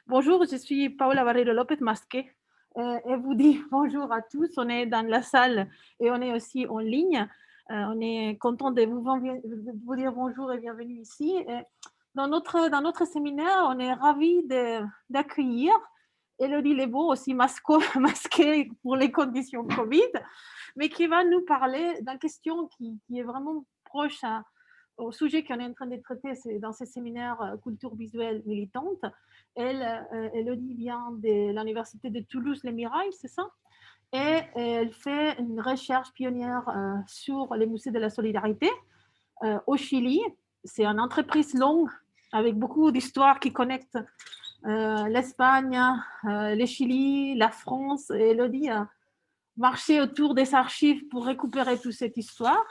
Bonjour, je suis Paola Barreiro Lopez Masqué et vous dis bonjour à tous. On est dans la salle et on est aussi en ligne. On est content de vous dire bonjour et bienvenue ici. Et dans notre séminaire, on est ravis d'accueillir Elodie Lebo, aussi masquée pour les conditions Covid, mais qui va nous parler d'une question qui est vraiment proche au sujet qu'on est en train de traiter dans ces séminaires culture visuelle militante. Elodie vient de l'université de Toulouse, les Mirailles, c'est ça? Et elle fait une recherche pionnière sur les musées de la solidarité au Chili. C'est une entreprise longue avec beaucoup d'histoires qui connectent l'Espagne, le Chili, la France. Et Elodie a marché autour des archives pour récupérer toute cette histoire.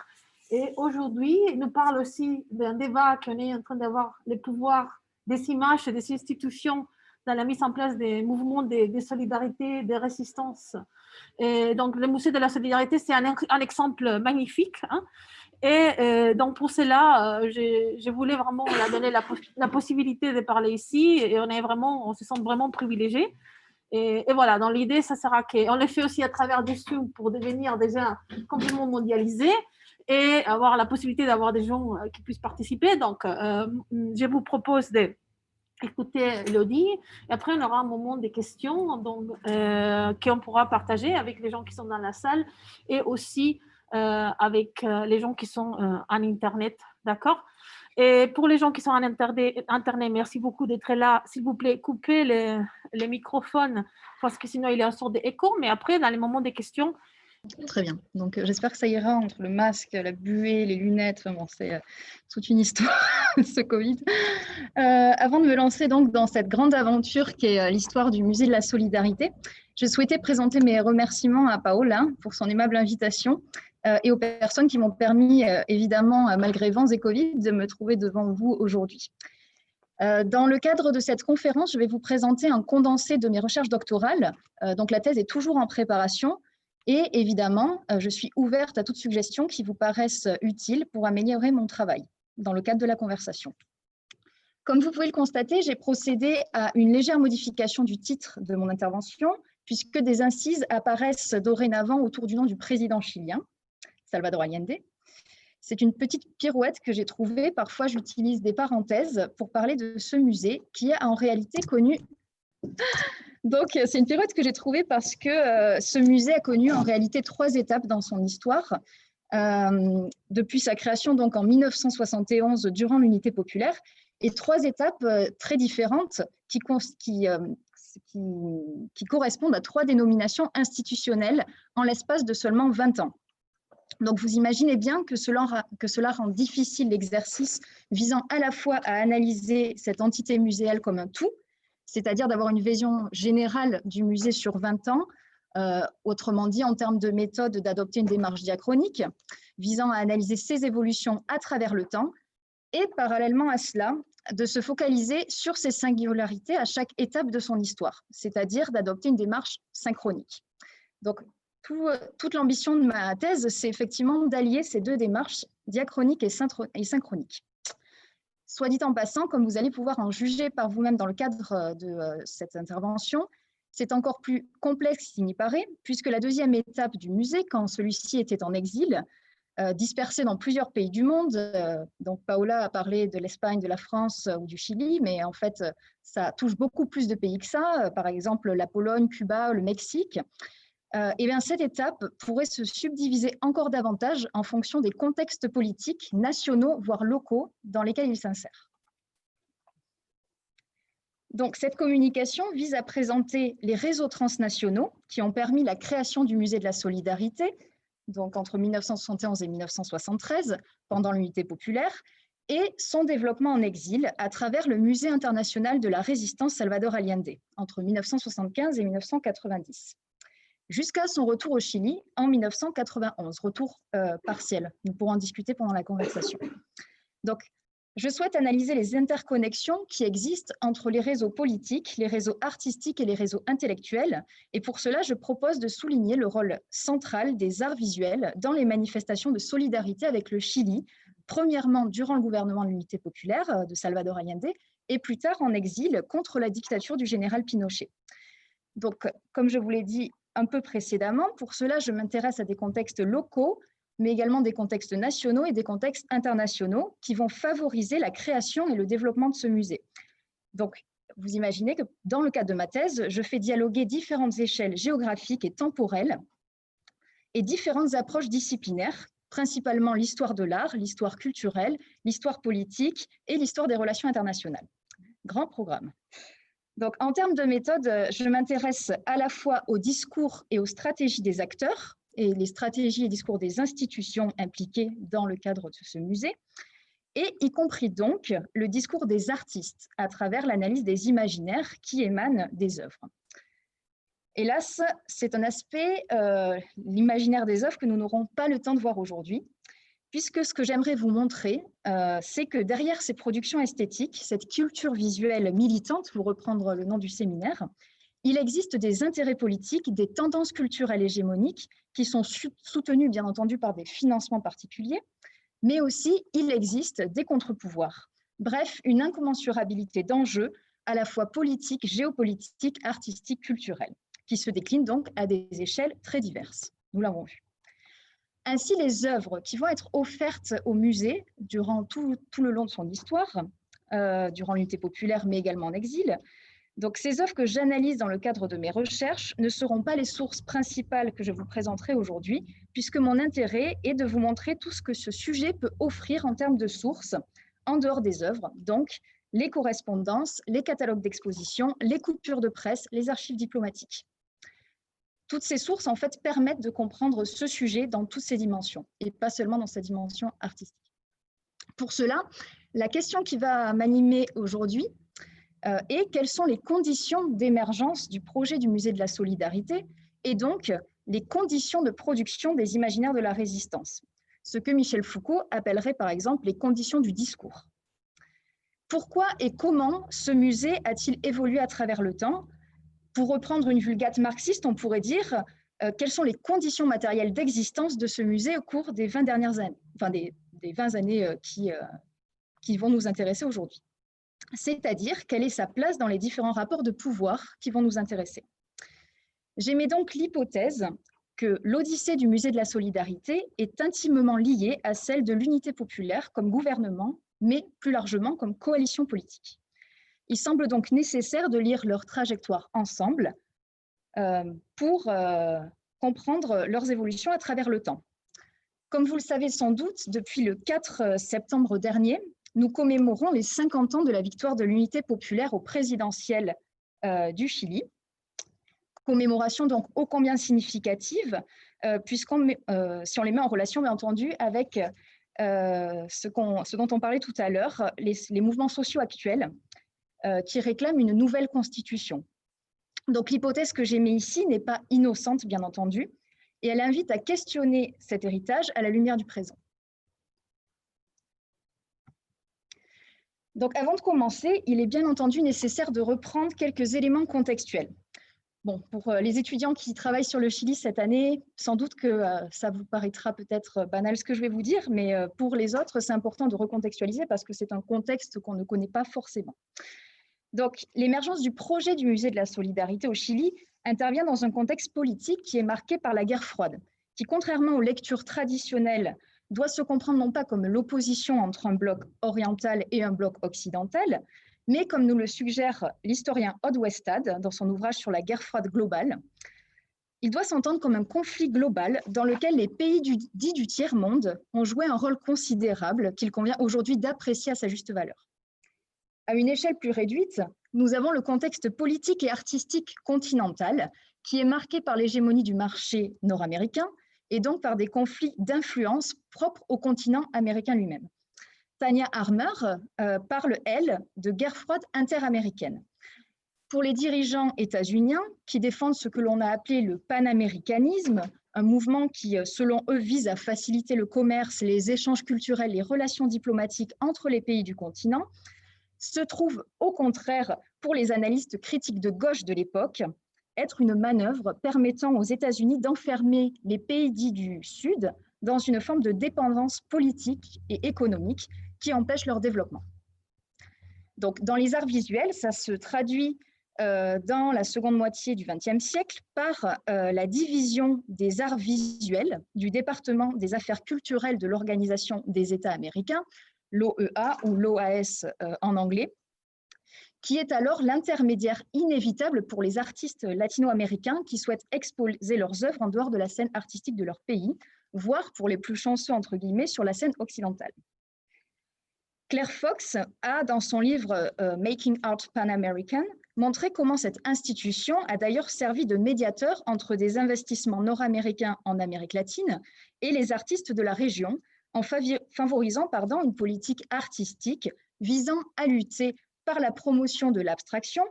Et aujourd'hui, elle nous parle aussi d'un débat qu'on est en train d'avoir, les pouvoirs des images et des institutions dans la mise en place des mouvements de solidarité, de résistance. Et donc, le musée de la solidarité, c'est un exemple magnifique. Hein. Et donc, pour cela, je voulais vraiment la donner la possibilité de parler ici. Et on se sent vraiment privilégiés. Et voilà, dans l'idée, ça sera qu'on le fait aussi à travers des Zoom pour devenir déjà complètement mondialisé et avoir la possibilité d'avoir des gens qui puissent participer. Donc, je vous propose d'écouter Elodie. Et après, on aura un moment de questions qu'on pourra partager avec les gens qui sont dans la salle et aussi avec les gens qui sont en Internet. D'accord? Et pour les gens qui sont en Internet, merci beaucoup d'être là. S'il vous plaît, coupez les microphones parce que sinon il y a une sorte d'écho. Mais après, dans les moments des questions. Très bien. Donc, j'espère que ça ira entre le masque, la buée, les lunettes. Bon, c'est toute une histoire, ce Covid. Avant de me lancer donc dans cette grande aventure qui est l'histoire du Musée de la Solidarité, je souhaitais présenter mes remerciements à Paola pour son aimable invitation et aux personnes qui m'ont permis, évidemment, malgré vents et Covid, de me trouver devant vous aujourd'hui. Dans le cadre de cette conférence, je vais vous présenter un condensé de mes recherches doctorales. Donc, la thèse est toujours en préparation. Et évidemment, je suis ouverte à toute suggestion qui vous paraisse utile pour améliorer mon travail dans le cadre de la conversation. Comme vous pouvez le constater, j'ai procédé à une légère modification du titre de mon intervention, puisque des incises apparaissent dorénavant autour du nom du président chilien, Salvador Allende. C'est une petite pirouette que j'ai trouvée. Parfois, j'utilise des parenthèses pour parler de ce musée qui a en réalité connu... Donc, c'est une pirouette que j'ai trouvée parce que ce musée a connu en réalité 3 étapes dans son histoire. Depuis sa création donc en 1971 durant l'unité populaire, et 3 étapes très différentes qui correspondent à 3 dénominations institutionnelles en l'espace de seulement 20 ans. Donc, vous imaginez bien que cela rend difficile l'exercice visant à la fois à analyser cette entité muséale comme un tout, c'est-à-dire d'avoir une vision générale du musée sur 20 ans, autrement dit en termes de méthode d'adopter une démarche diachronique, visant à analyser ses évolutions à travers le temps, et parallèlement à cela, de se focaliser sur ses singularités à chaque étape de son histoire, c'est-à-dire d'adopter une démarche synchronique. Donc, toute l'ambition de ma thèse, c'est effectivement d'allier ces 2 démarches, diachronique et synchronique. Soit dit en passant, comme vous allez pouvoir en juger par vous-même dans le cadre de cette intervention, c'est encore plus complexe qu'il n'y paraît, puisque la 2e étape du musée, quand celui-ci était en exil, dispersé dans plusieurs pays du monde, donc Paola a parlé de l'Espagne, de la France ou du Chili, mais en fait, ça touche beaucoup plus de pays que ça, par exemple la Pologne, Cuba, le Mexique. Et bien, cette étape pourrait se subdiviser encore davantage en fonction des contextes politiques nationaux, voire locaux, dans lesquels il s'insère. Donc, cette communication vise à présenter les réseaux transnationaux qui ont permis la création du Musée de la Solidarité, donc entre 1971 et 1973, pendant l'unité populaire, et son développement en exil à travers le Musée international de la résistance Salvador Allende, entre 1975 et 1990. Jusqu'à son retour au Chili en 1991, retour partiel. Nous pourrons en discuter pendant la conversation. Donc, je souhaite analyser les interconnexions qui existent entre les réseaux politiques, les réseaux artistiques et les réseaux intellectuels. Et pour cela, je propose de souligner le rôle central des arts visuels dans les manifestations de solidarité avec le Chili, premièrement durant le gouvernement de l'unité populaire de Salvador Allende, et plus tard en exil contre la dictature du général Pinochet. Donc, comme je vous l'ai dit un peu précédemment, pour cela, je m'intéresse à des contextes locaux, mais également des contextes nationaux et des contextes internationaux qui vont favoriser la création et le développement de ce musée. Donc, vous imaginez que dans le cadre de ma thèse, je fais dialoguer différentes échelles géographiques et temporelles et différentes approches disciplinaires, principalement l'histoire de l'art, l'histoire culturelle, l'histoire politique et l'histoire des relations internationales. Grand programme. Donc, en termes de méthode, je m'intéresse à la fois au discours et aux stratégies des acteurs et les stratégies et discours des institutions impliquées dans le cadre de ce musée, et y compris donc le discours des artistes à travers l'analyse des imaginaires qui émanent des œuvres. Hélas, c'est un aspect, l'imaginaire des œuvres, que nous n'aurons pas le temps de voir aujourd'hui, puisque ce que j'aimerais vous montrer, c'est que derrière ces productions esthétiques, cette culture visuelle militante, pour reprendre le nom du séminaire, il existe des intérêts politiques, des tendances culturelles hégémoniques qui sont soutenues bien entendu par des financements particuliers, mais aussi il existe des contre-pouvoirs. Bref, une incommensurabilité d'enjeux à la fois politiques, géopolitiques, artistiques, culturels, qui se déclinent donc à des échelles très diverses. Nous l'avons vu. Ainsi, les œuvres qui vont être offertes au musée durant tout le long de son histoire, durant l'unité populaire, mais également en exil, donc ces œuvres que j'analyse dans le cadre de mes recherches ne seront pas les sources principales que je vous présenterai aujourd'hui, puisque mon intérêt est de vous montrer tout ce que ce sujet peut offrir en termes de sources, en dehors des œuvres, donc les correspondances, les catalogues d'exposition, les coupures de presse, les archives diplomatiques. Toutes ces sources, en fait, permettent de comprendre ce sujet dans toutes ses dimensions, et pas seulement dans sa dimension artistique. Pour cela, la question qui va m'animer aujourd'hui est quelles sont les conditions d'émergence du projet du Musée de la Solidarité, et donc les conditions de production des imaginaires de la résistance, ce que Michel Foucault appellerait par exemple les conditions du discours. Pourquoi et comment ce musée a-t-il évolué à travers le temps? Pour reprendre une vulgate marxiste, on pourrait dire quelles sont les conditions matérielles d'existence de ce musée au cours des 20 dernières années, enfin des 20 années qui vont nous intéresser aujourd'hui. C'est-à-dire quelle est sa place dans les différents rapports de pouvoir qui vont nous intéresser. J'émets donc l'hypothèse que l'odyssée du Musée de la Solidarité est intimement liée à celle de l'unité populaire comme gouvernement, mais plus largement comme coalition politique. Il semble donc nécessaire de lire leur trajectoire ensemble pour comprendre leurs évolutions à travers le temps. Comme vous le savez sans doute, depuis le 4 septembre dernier, nous commémorons les 50 ans de la victoire de l'unité populaire au présidentiel du Chili. Commémoration donc ô combien significative, si on les met en relation, bien entendu, avec ce dont on parlait tout à l'heure, les mouvements sociaux actuels qui réclament une nouvelle constitution. Donc l'hypothèse que j'émets ici n'est pas innocente, bien entendu, et elle invite à questionner cet héritage à la lumière du présent. Donc, avant de commencer, il est bien entendu nécessaire de reprendre quelques éléments contextuels. Bon, pour les étudiants qui travaillent sur le Chili cette année, sans doute que ça vous paraîtra peut-être banal ce que je vais vous dire, mais pour les autres, c'est important de recontextualiser parce que c'est un contexte qu'on ne connaît pas forcément. Donc, l'émergence du projet du Musée de la Solidarité au Chili intervient dans un contexte politique qui est marqué par la guerre froide, qui, contrairement aux lectures traditionnelles, doit se comprendre non pas comme l'opposition entre un bloc oriental et un bloc occidental, mais comme nous le suggère l'historien Odd Westad dans son ouvrage sur la guerre froide globale, il doit s'entendre comme un conflit global dans lequel les pays dits du tiers-monde ont joué un rôle considérable qu'il convient aujourd'hui d'apprécier à sa juste valeur. À une échelle plus réduite, nous avons le contexte politique et artistique continental qui est marqué par l'hégémonie du marché nord-américain et donc par des conflits d'influence propres au continent américain lui-même. Tania Harmer parle, elle, de guerre froide interaméricaine. Pour les dirigeants états-uniens qui défendent ce que l'on a appelé le panaméricanisme, un mouvement qui, selon eux, vise à faciliter le commerce, les échanges culturels, les relations diplomatiques entre les pays du continent, se trouve au contraire, pour les analystes critiques de gauche de l'époque, être une manœuvre permettant aux États-Unis d'enfermer les pays dits du Sud dans une forme de dépendance politique et économique qui empêche leur développement. Donc, dans les arts visuels, ça se traduit dans la seconde moitié du XXe siècle par la division des arts visuels du département des affaires culturelles de l'Organisation des États américains, l'OEA ou l'OAS en anglais, qui est alors l'intermédiaire inévitable pour les artistes latino-américains qui souhaitent exposer leurs œuvres en dehors de la scène artistique de leur pays, voire pour les plus chanceux, entre guillemets, sur la scène occidentale. Claire Fox a, dans son livre Making Art Pan-American, montré comment cette institution a d'ailleurs servi de médiateur entre des investissements nord-américains en Amérique latine et les artistes de la région, en favorisant une politique artistique visant à lutter par la promotion de l'abstraction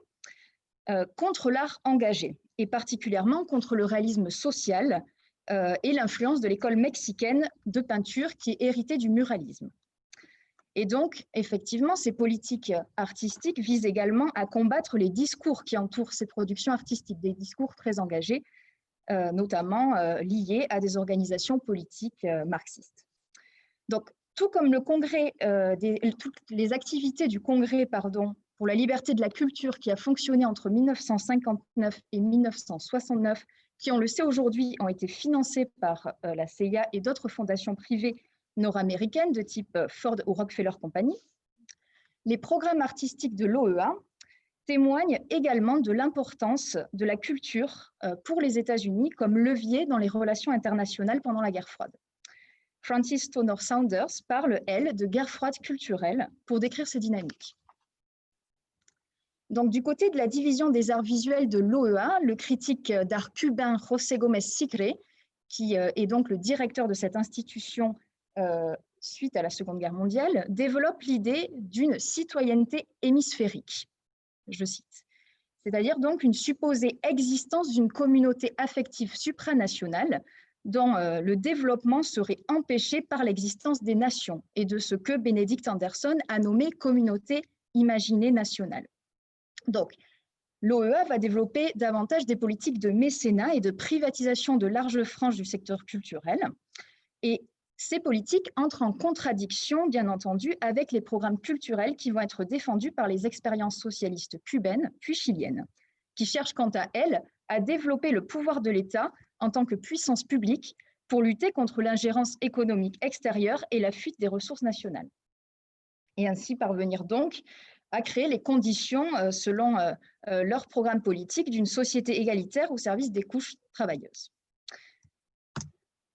contre l'art engagé, et particulièrement contre le réalisme social et l'influence de l'école mexicaine de peinture qui est héritée du muralisme. Et donc, effectivement, ces politiques artistiques visent également à combattre les discours qui entourent ces productions artistiques, des discours très engagés, notamment liés à des organisations politiques marxistes. Donc, tout comme le congrès, toutes les activités du Congrès pour la liberté de la culture qui a fonctionné entre 1959 et 1969, qui, on le sait aujourd'hui, ont été financées par la CIA et d'autres fondations privées nord-américaines de type Ford ou Rockefeller Company, les programmes artistiques de l'OEA témoignent également de l'importance de la culture pour les États-Unis comme levier dans les relations internationales pendant la guerre froide. Frances Stonor Saunders parle, elle, de guerre froide culturelle pour décrire ces dynamiques. Donc, du côté de la division des arts visuels de l'OEA, le critique d'art cubain José Gómez Sigre, qui est donc le directeur de cette institution suite à la Seconde Guerre mondiale, développe l'idée d'une citoyenneté hémisphérique, je cite. C'est-à-dire donc une supposée existence d'une communauté affective supranationale dont le développement serait empêché par l'existence des nations et de ce que Benedict Anderson a nommé communauté imaginée nationale. Donc, l'OEA va développer davantage des politiques de mécénat et de privatisation de larges franges du secteur culturel. Et ces politiques entrent en contradiction, bien entendu, avec les programmes culturels qui vont être défendus par les expériences socialistes cubaines puis chiliennes, qui cherchent quant à elles à développer le pouvoir de l'État en tant que puissance publique pour lutter contre l'ingérence économique extérieure et la fuite des ressources nationales. Et ainsi parvenir donc à créer les conditions, selon leur programme politique, d'une société égalitaire au service des couches travailleuses.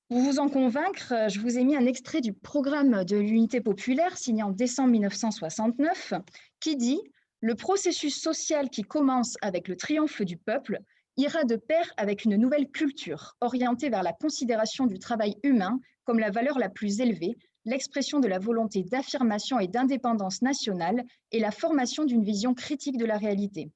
Pour vous en convaincre, je vous ai mis un extrait du programme de l'Unité populaire signé en décembre 1969 qui dit « Le processus social qui commence avec le triomphe du peuple ira de pair avec une nouvelle culture orientée vers la considération du travail humain comme la valeur la plus élevée, l'expression de la volonté d'affirmation et d'indépendance nationale et la formation d'une vision critique de la réalité.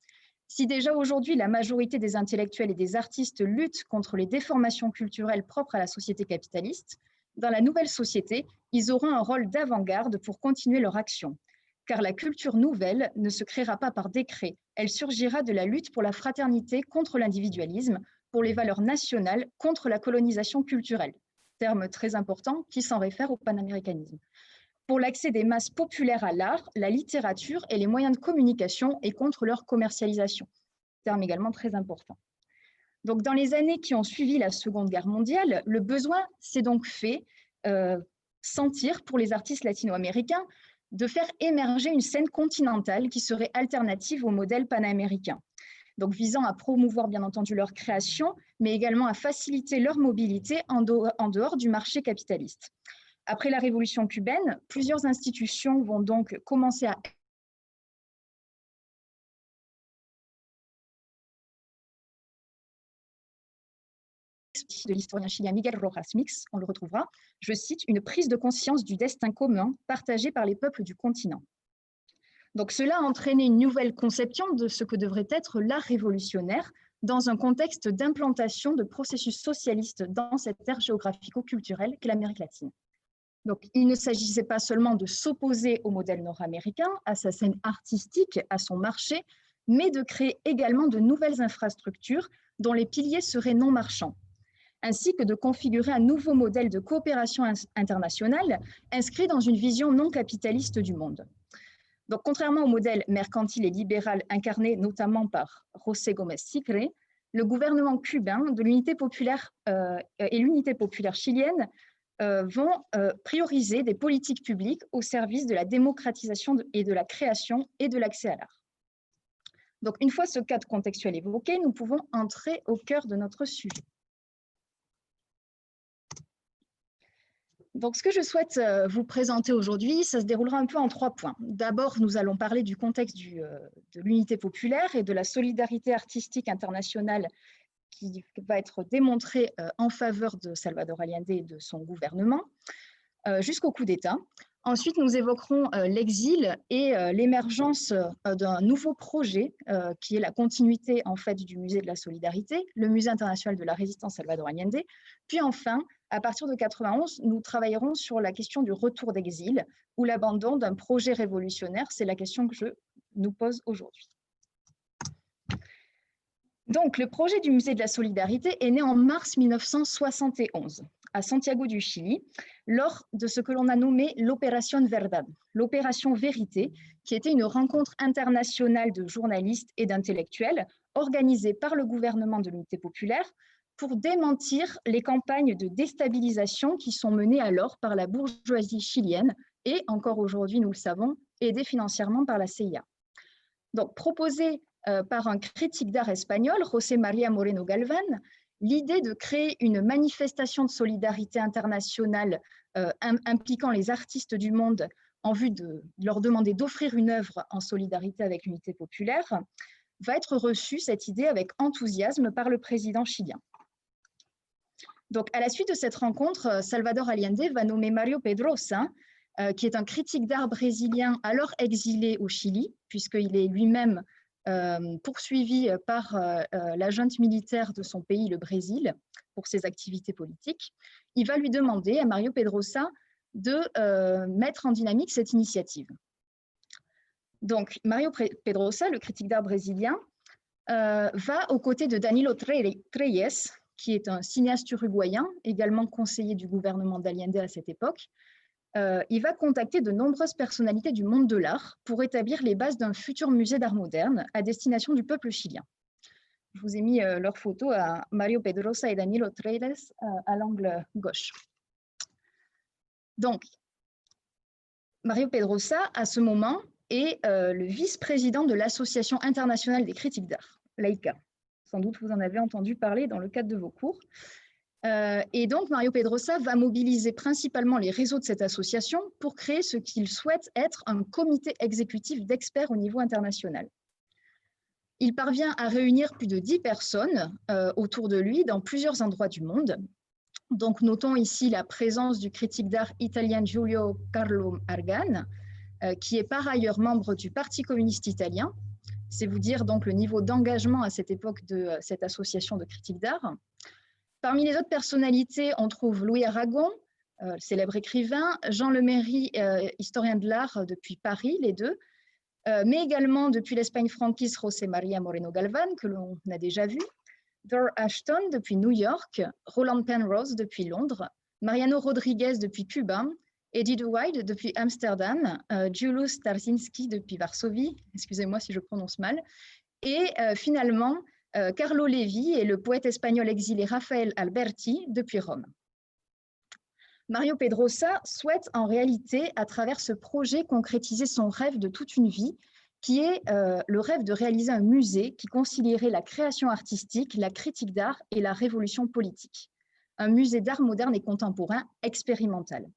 Si déjà aujourd'hui la majorité des intellectuels et des artistes luttent contre les déformations culturelles propres à la société capitaliste, dans la nouvelle société, ils auront un rôle d'avant-garde pour continuer leur action. Car la culture nouvelle ne se créera pas par décret, elle surgira de la lutte pour la fraternité contre l'individualisme, pour les valeurs nationales contre la colonisation culturelle. Terme très important qui s'en réfère au panaméricanisme. Pour l'accès des masses populaires à l'art, la littérature et les moyens de communication et contre leur commercialisation. Terme également très important. Donc, dans les années qui ont suivi la Seconde Guerre mondiale, le besoin s'est donc fait sentir pour les artistes latino-américains de faire émerger une scène continentale qui serait alternative au modèle panaméricain. Donc visant à promouvoir bien entendu leur création, mais également à faciliter leur mobilité en dehors du marché capitaliste. Après la révolution cubaine, plusieurs institutions vont donc commencer à de l'historien chilien Miguel Rojas Mix, on le retrouvera, je cite, une prise de conscience du destin commun partagé par les peuples du continent. Donc cela a entraîné une nouvelle conception de ce que devrait être l'art révolutionnaire dans un contexte d'implantation de processus socialistes dans cette aire géographico-culturelle qu'est l'Amérique latine. Donc il ne s'agissait pas seulement de s'opposer au modèle nord-américain, à sa scène artistique, à son marché, mais de créer également de nouvelles infrastructures dont les piliers seraient non marchands, ainsi que de configurer un nouveau modèle de coopération internationale inscrit dans une vision non capitaliste du monde. Donc, contrairement au modèle mercantile et libéral incarné notamment par José Gómez Sicre, le gouvernement cubain de l'unité populaire et l'unité populaire chilienne vont prioriser des politiques publiques au service de la démocratisation et de la création et de l'accès à l'art. Donc, une fois ce cadre contextuel évoqué, nous pouvons entrer au cœur de notre sujet. Donc, ce que je souhaite vous présenter aujourd'hui, ça se déroulera un peu en 3 points. D'abord, nous allons parler du contexte de l'unité populaire et de la solidarité artistique internationale qui va être démontrée en faveur de Salvador Allende et de son gouvernement, jusqu'au coup d'État. Ensuite, nous évoquerons l'exil et l'émergence d'un nouveau projet qui est la continuité en fait du Musée de la Solidarité, le Musée international de la résistance Salvador Allende. Puis enfin, à partir de 1991, nous travaillerons sur la question du retour d'exil ou l'abandon d'un projet révolutionnaire. C'est la question que je nous pose aujourd'hui. Donc, le projet du Musée de la Solidarité est né en mars 1971 à Santiago du Chili, lors de ce que l'on a nommé l'Opération Verdad, l'opération Vérité, qui était une rencontre internationale de journalistes et d'intellectuels organisée par le gouvernement de l'unité populaire pour démentir les campagnes de déstabilisation qui sont menées alors par la bourgeoisie chilienne et, encore aujourd'hui, nous le savons, aidée financièrement par la CIA. Donc, proposé par un critique d'art espagnol, José María Moreno Galván, l'idée de créer une manifestation de solidarité internationale impliquant les artistes du monde en vue de leur demander d'offrir une œuvre en solidarité avec l'unité populaire va être reçue, cette idée, avec enthousiasme par le président chilien. Donc, à la suite de cette rencontre, Salvador Allende va nommer Mario Pedrosa, qui est un critique d'art brésilien alors exilé au Chili, puisqu'il est lui-même poursuivi par la junte militaire de son pays, le Brésil, pour ses activités politiques. Il va lui demander à Mario Pedrosa de mettre en dynamique cette initiative. Donc, Mario Pedrosa, le critique d'art brésilien, va aux côtés de Danilo Treyes, qui est un cinéaste uruguayen, également conseiller du gouvernement d'Allende à cette époque. Il va contacter de nombreuses personnalités du monde de l'art pour établir les bases d'un futur musée d'art moderne à destination du peuple chilien. Je vous ai mis leurs photos à Mario Pedrosa et Danilo Treyes à l'angle gauche. Donc, Mario Pedrosa, à ce moment, est le vice-président de l'Association internationale des critiques d'art, l'AICA. Sans doute vous en avez entendu parler dans le cadre de vos cours. Et donc, Mario Pedrosa va mobiliser principalement les réseaux de cette association pour créer ce qu'il souhaite être un comité exécutif d'experts au niveau international. Il parvient à réunir plus de 10 personnes autour de lui dans plusieurs endroits du monde. Donc, notons ici la présence du critique d'art italien Giulio Carlo Argan, qui est par ailleurs membre du Parti communiste italien. C'est vous dire donc le niveau d'engagement à cette époque de cette association de critiques d'art. Parmi les autres personnalités, on trouve Louis Aragon, célèbre écrivain, Jean Lemery, historien de l'art depuis Paris, les deux, mais également depuis l'Espagne franquiste, José María Moreno Galván, que l'on a déjà vu, Dor Ashton depuis New York, Roland Penrose depuis Londres, Mariano Rodriguez depuis Cuba, Eddie Dwight depuis Amsterdam, Julius Tarzinski depuis Varsovie, excusez-moi si je prononce mal, et finalement, Carlo Levi et le poète espagnol exilé Rafael Alberti depuis Rome. Mario Pedrosa souhaite en réalité, à travers ce projet, concrétiser son rêve de toute une vie, qui est le rêve de réaliser un musée qui concilierait la création artistique, la critique d'art et la révolution politique. Un musée d'art moderne et contemporain expérimental.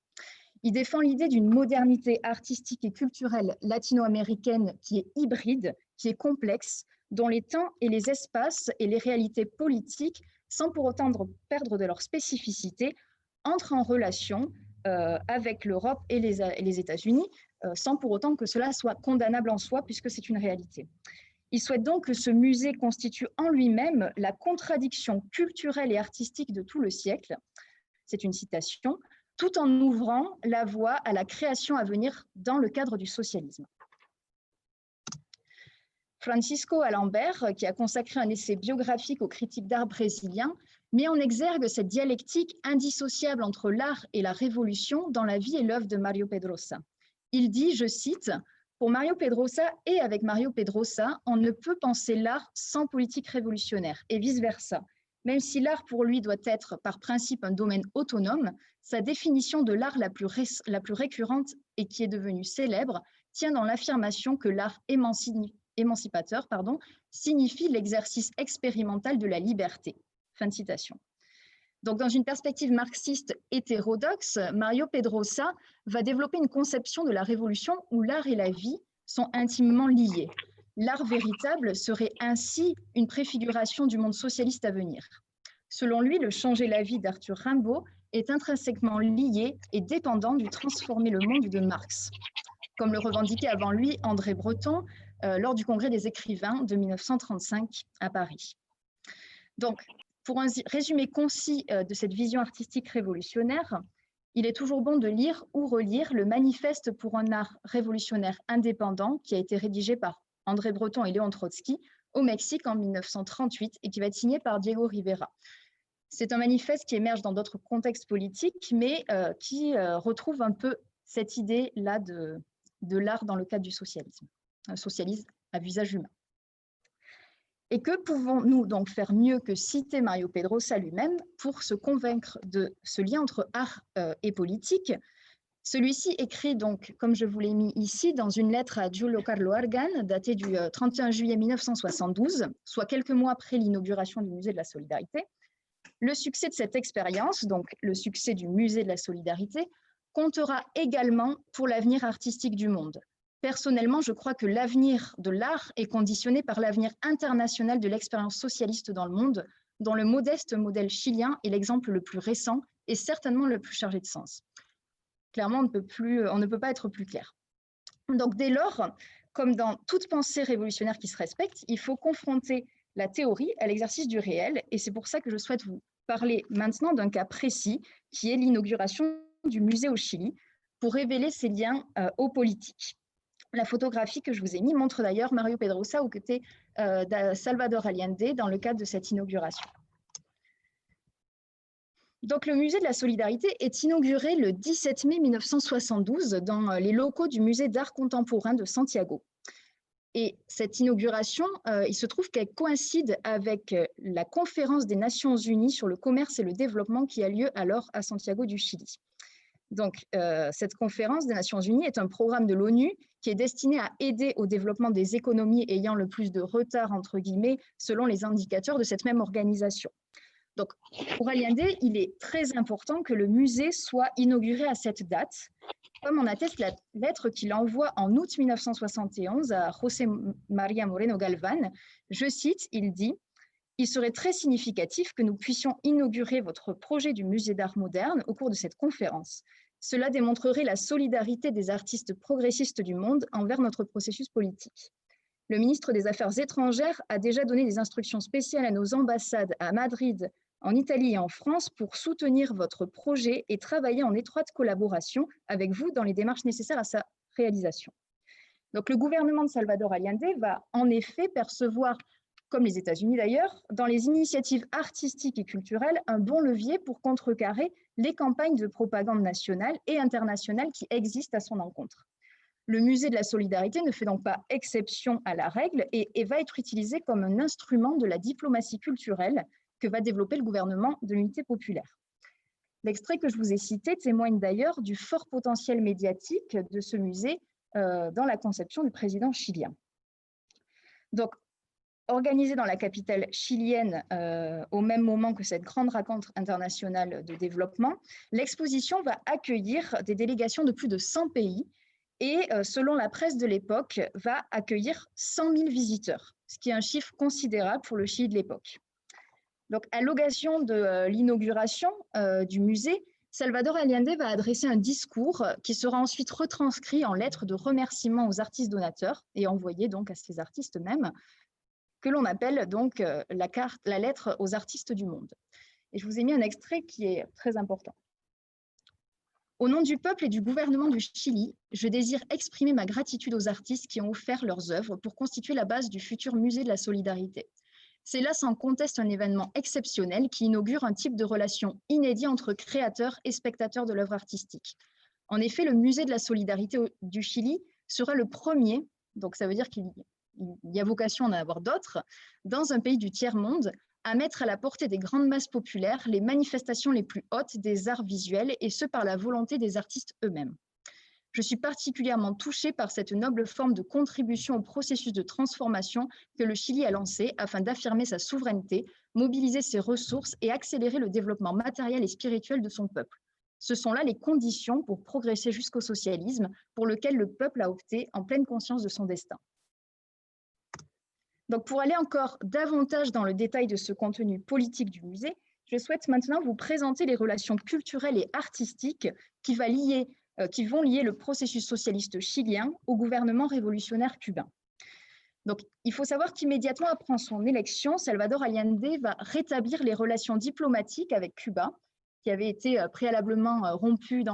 Il défend l'idée d'une modernité artistique et culturelle latino-américaine qui est hybride, qui est complexe, dont les temps et les espaces et les réalités politiques, sans pour autant perdre de leur spécificité, entrent en relation avec l'Europe et les États-Unis, sans pour autant que cela soit condamnable en soi, puisque c'est une réalité. Il souhaite donc que ce musée constitue en lui-même la contradiction culturelle et artistique de tout le siècle, c'est une citation, tout en ouvrant la voie à la création à venir dans le cadre du socialisme. Francisco Alembert, qui a consacré un essai biographique aux critiques d'art brésiliens, met en exergue cette dialectique indissociable entre l'art et la révolution dans la vie et l'œuvre de Mario Pedrosa. Il dit, je cite, « Pour Mario Pedrosa et avec Mario Pedrosa, on ne peut penser l'art sans politique révolutionnaire et vice-versa. Même si l'art pour lui doit être par principe un domaine autonome, sa définition de l'art la plus récurrente et qui est devenue célèbre tient dans l'affirmation que l'art émancipateur signifie l'exercice expérimental de la liberté. Fin de citation. Donc, dans une perspective marxiste hétérodoxe, Mario Pedrosa va développer une conception de la révolution où l'art et la vie sont intimement liés. L'art véritable serait ainsi une préfiguration du monde socialiste à venir. Selon lui, le changer la vie d'Arthur Rimbaud est intrinsèquement lié et dépendant du transformer le monde de Marx, comme le revendiquait avant lui André Breton lors du Congrès des écrivains de 1935 à Paris. Donc, pour un résumé concis de cette vision artistique révolutionnaire, il est toujours bon de lire ou relire le Manifeste pour un art révolutionnaire indépendant qui a été rédigé par André Breton et Léon Trotsky au Mexique en 1938 et qui va être signé par Diego Rivera. C'est un manifeste qui émerge dans d'autres contextes politiques, mais qui retrouve un peu cette idée-là de l'art dans le cadre du socialisme, un socialisme à visage humain. Et que pouvons-nous donc faire mieux que citer Mario Pedrosa lui-même pour se convaincre de ce lien entre art et politique? Celui-ci écrit donc, comme je vous l'ai mis ici, dans une lettre à Giulio Carlo Argan, datée du 31 juillet 1972, soit quelques mois après l'inauguration du Musée de la Solidarité. Le succès de cette expérience, donc le succès du Musée de la Solidarité, comptera également pour l'avenir artistique du monde. Personnellement, je crois que l'avenir de l'art est conditionné par l'avenir international de l'expérience socialiste dans le monde, dont le modeste modèle chilien est l'exemple le plus récent et certainement le plus chargé de sens. Clairement, on ne peut pas être plus clair. Donc dès lors, comme dans toute pensée révolutionnaire qui se respecte, il faut confronter la théorie à l'exercice du réel, et c'est pour ça que je souhaite vous parler maintenant d'un cas précis, qui est l'inauguration du musée au Chili, pour révéler ces liens aux politiques. La photographie que je vous ai mise montre d'ailleurs Mario Pedrosa aux côtés de Salvador Allende dans le cadre de cette inauguration. Donc, le Musée de la Solidarité est inauguré le 17 mai 1972 dans les locaux du Musée d'art contemporain de Santiago. Et cette inauguration, il se trouve qu'elle coïncide avec la conférence des Nations Unies sur le commerce et le développement qui a lieu alors à Santiago du Chili. Donc, cette conférence des Nations Unies est un programme de l'ONU qui est destiné à aider au développement des économies ayant le plus de retard, entre guillemets, selon les indicateurs de cette même organisation. Donc, pour Allende, il est très important que le musée soit inauguré à cette date, comme en atteste la lettre qu'il envoie en août 1971 à José María Moreno Galván. Je cite, il dit « Il serait très significatif que nous puissions inaugurer votre projet du musée d'art moderne au cours de cette conférence. Cela démontrerait la solidarité des artistes progressistes du monde envers notre processus politique. Le ministre des Affaires étrangères a déjà donné des instructions spéciales à nos ambassades à Madrid, en Italie et en France pour soutenir votre projet et travailler en étroite collaboration avec vous dans les démarches nécessaires à sa réalisation. » Donc, le gouvernement de Salvador Allende va en effet percevoir, comme les États-Unis d'ailleurs, dans les initiatives artistiques et culturelles, un bon levier pour contrecarrer les campagnes de propagande nationale et internationale qui existent à son encontre. Le Musée de la Solidarité ne fait donc pas exception à la règle et va être utilisé comme un instrument de la diplomatie culturelle que va développer le gouvernement de l'unité populaire. L'extrait que je vous ai cité témoigne d'ailleurs du fort potentiel médiatique de ce musée dans la conception du président chilien. Donc, organisé dans la capitale chilienne au même moment que cette grande rencontre internationale de développement, l'exposition va accueillir des délégations de plus de 100 pays et, selon la presse de l'époque, va accueillir 100 000 visiteurs, ce qui est un chiffre considérable pour le Chili de l'époque. Donc, à l'occasion de l'inauguration du musée, Salvador Allende va adresser un discours qui sera ensuite retranscrit en lettres de remerciement aux artistes donateurs et envoyé donc à ces artistes mêmes, que l'on appelle donc la lettre aux artistes du monde. Et je vous ai mis un extrait qui est très important. Au nom du peuple et du gouvernement du Chili, je désire exprimer ma gratitude aux artistes qui ont offert leurs œuvres pour constituer la base du futur musée de la Solidarité. C'est là sans conteste un événement exceptionnel qui inaugure un type de relation inédit entre créateurs et spectateurs de l'œuvre artistique. En effet, le Musée de la Solidarité du Chili sera le premier, donc ça veut dire qu'il y a vocation à en avoir d'autres, dans un pays du tiers-monde, à mettre à la portée des grandes masses populaires les manifestations les plus hautes des arts visuels, et ce par la volonté des artistes eux-mêmes. Je suis particulièrement touchée par cette noble forme de contribution au processus de transformation que le Chili a lancé afin d'affirmer sa souveraineté, mobiliser ses ressources et accélérer le développement matériel et spirituel de son peuple. Ce sont là les conditions pour progresser jusqu'au socialisme, pour lequel le peuple a opté en pleine conscience de son destin. Donc, pour aller encore davantage dans le détail de ce contenu politique du musée, je souhaite maintenant vous présenter les relations culturelles et artistiques qui vont lier le processus socialiste chilien au gouvernement révolutionnaire cubain. Donc, il faut savoir qu'immédiatement après son élection, Salvador Allende va rétablir les relations diplomatiques avec Cuba, qui avaient été préalablement rompues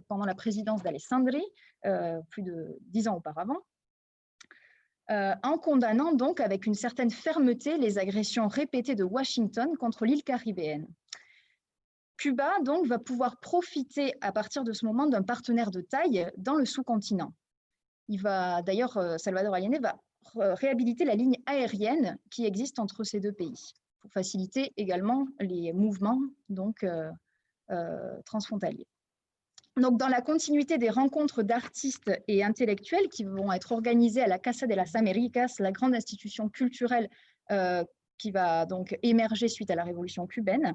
pendant la présidence d'Alessandri, plus de 10 ans auparavant, en condamnant donc avec une certaine fermeté les agressions répétées de Washington contre l'île caribéenne. Cuba donc va pouvoir profiter à partir de ce moment d'un partenaire de taille dans le sous-continent. Salvador Allende va réhabiliter la ligne aérienne qui existe entre ces deux pays pour faciliter également les mouvements transfrontaliers. Donc, dans la continuité des rencontres d'artistes et intellectuels qui vont être organisées à la Casa de las Américas, la grande institution culturelle qui va donc émerger suite à la révolution cubaine,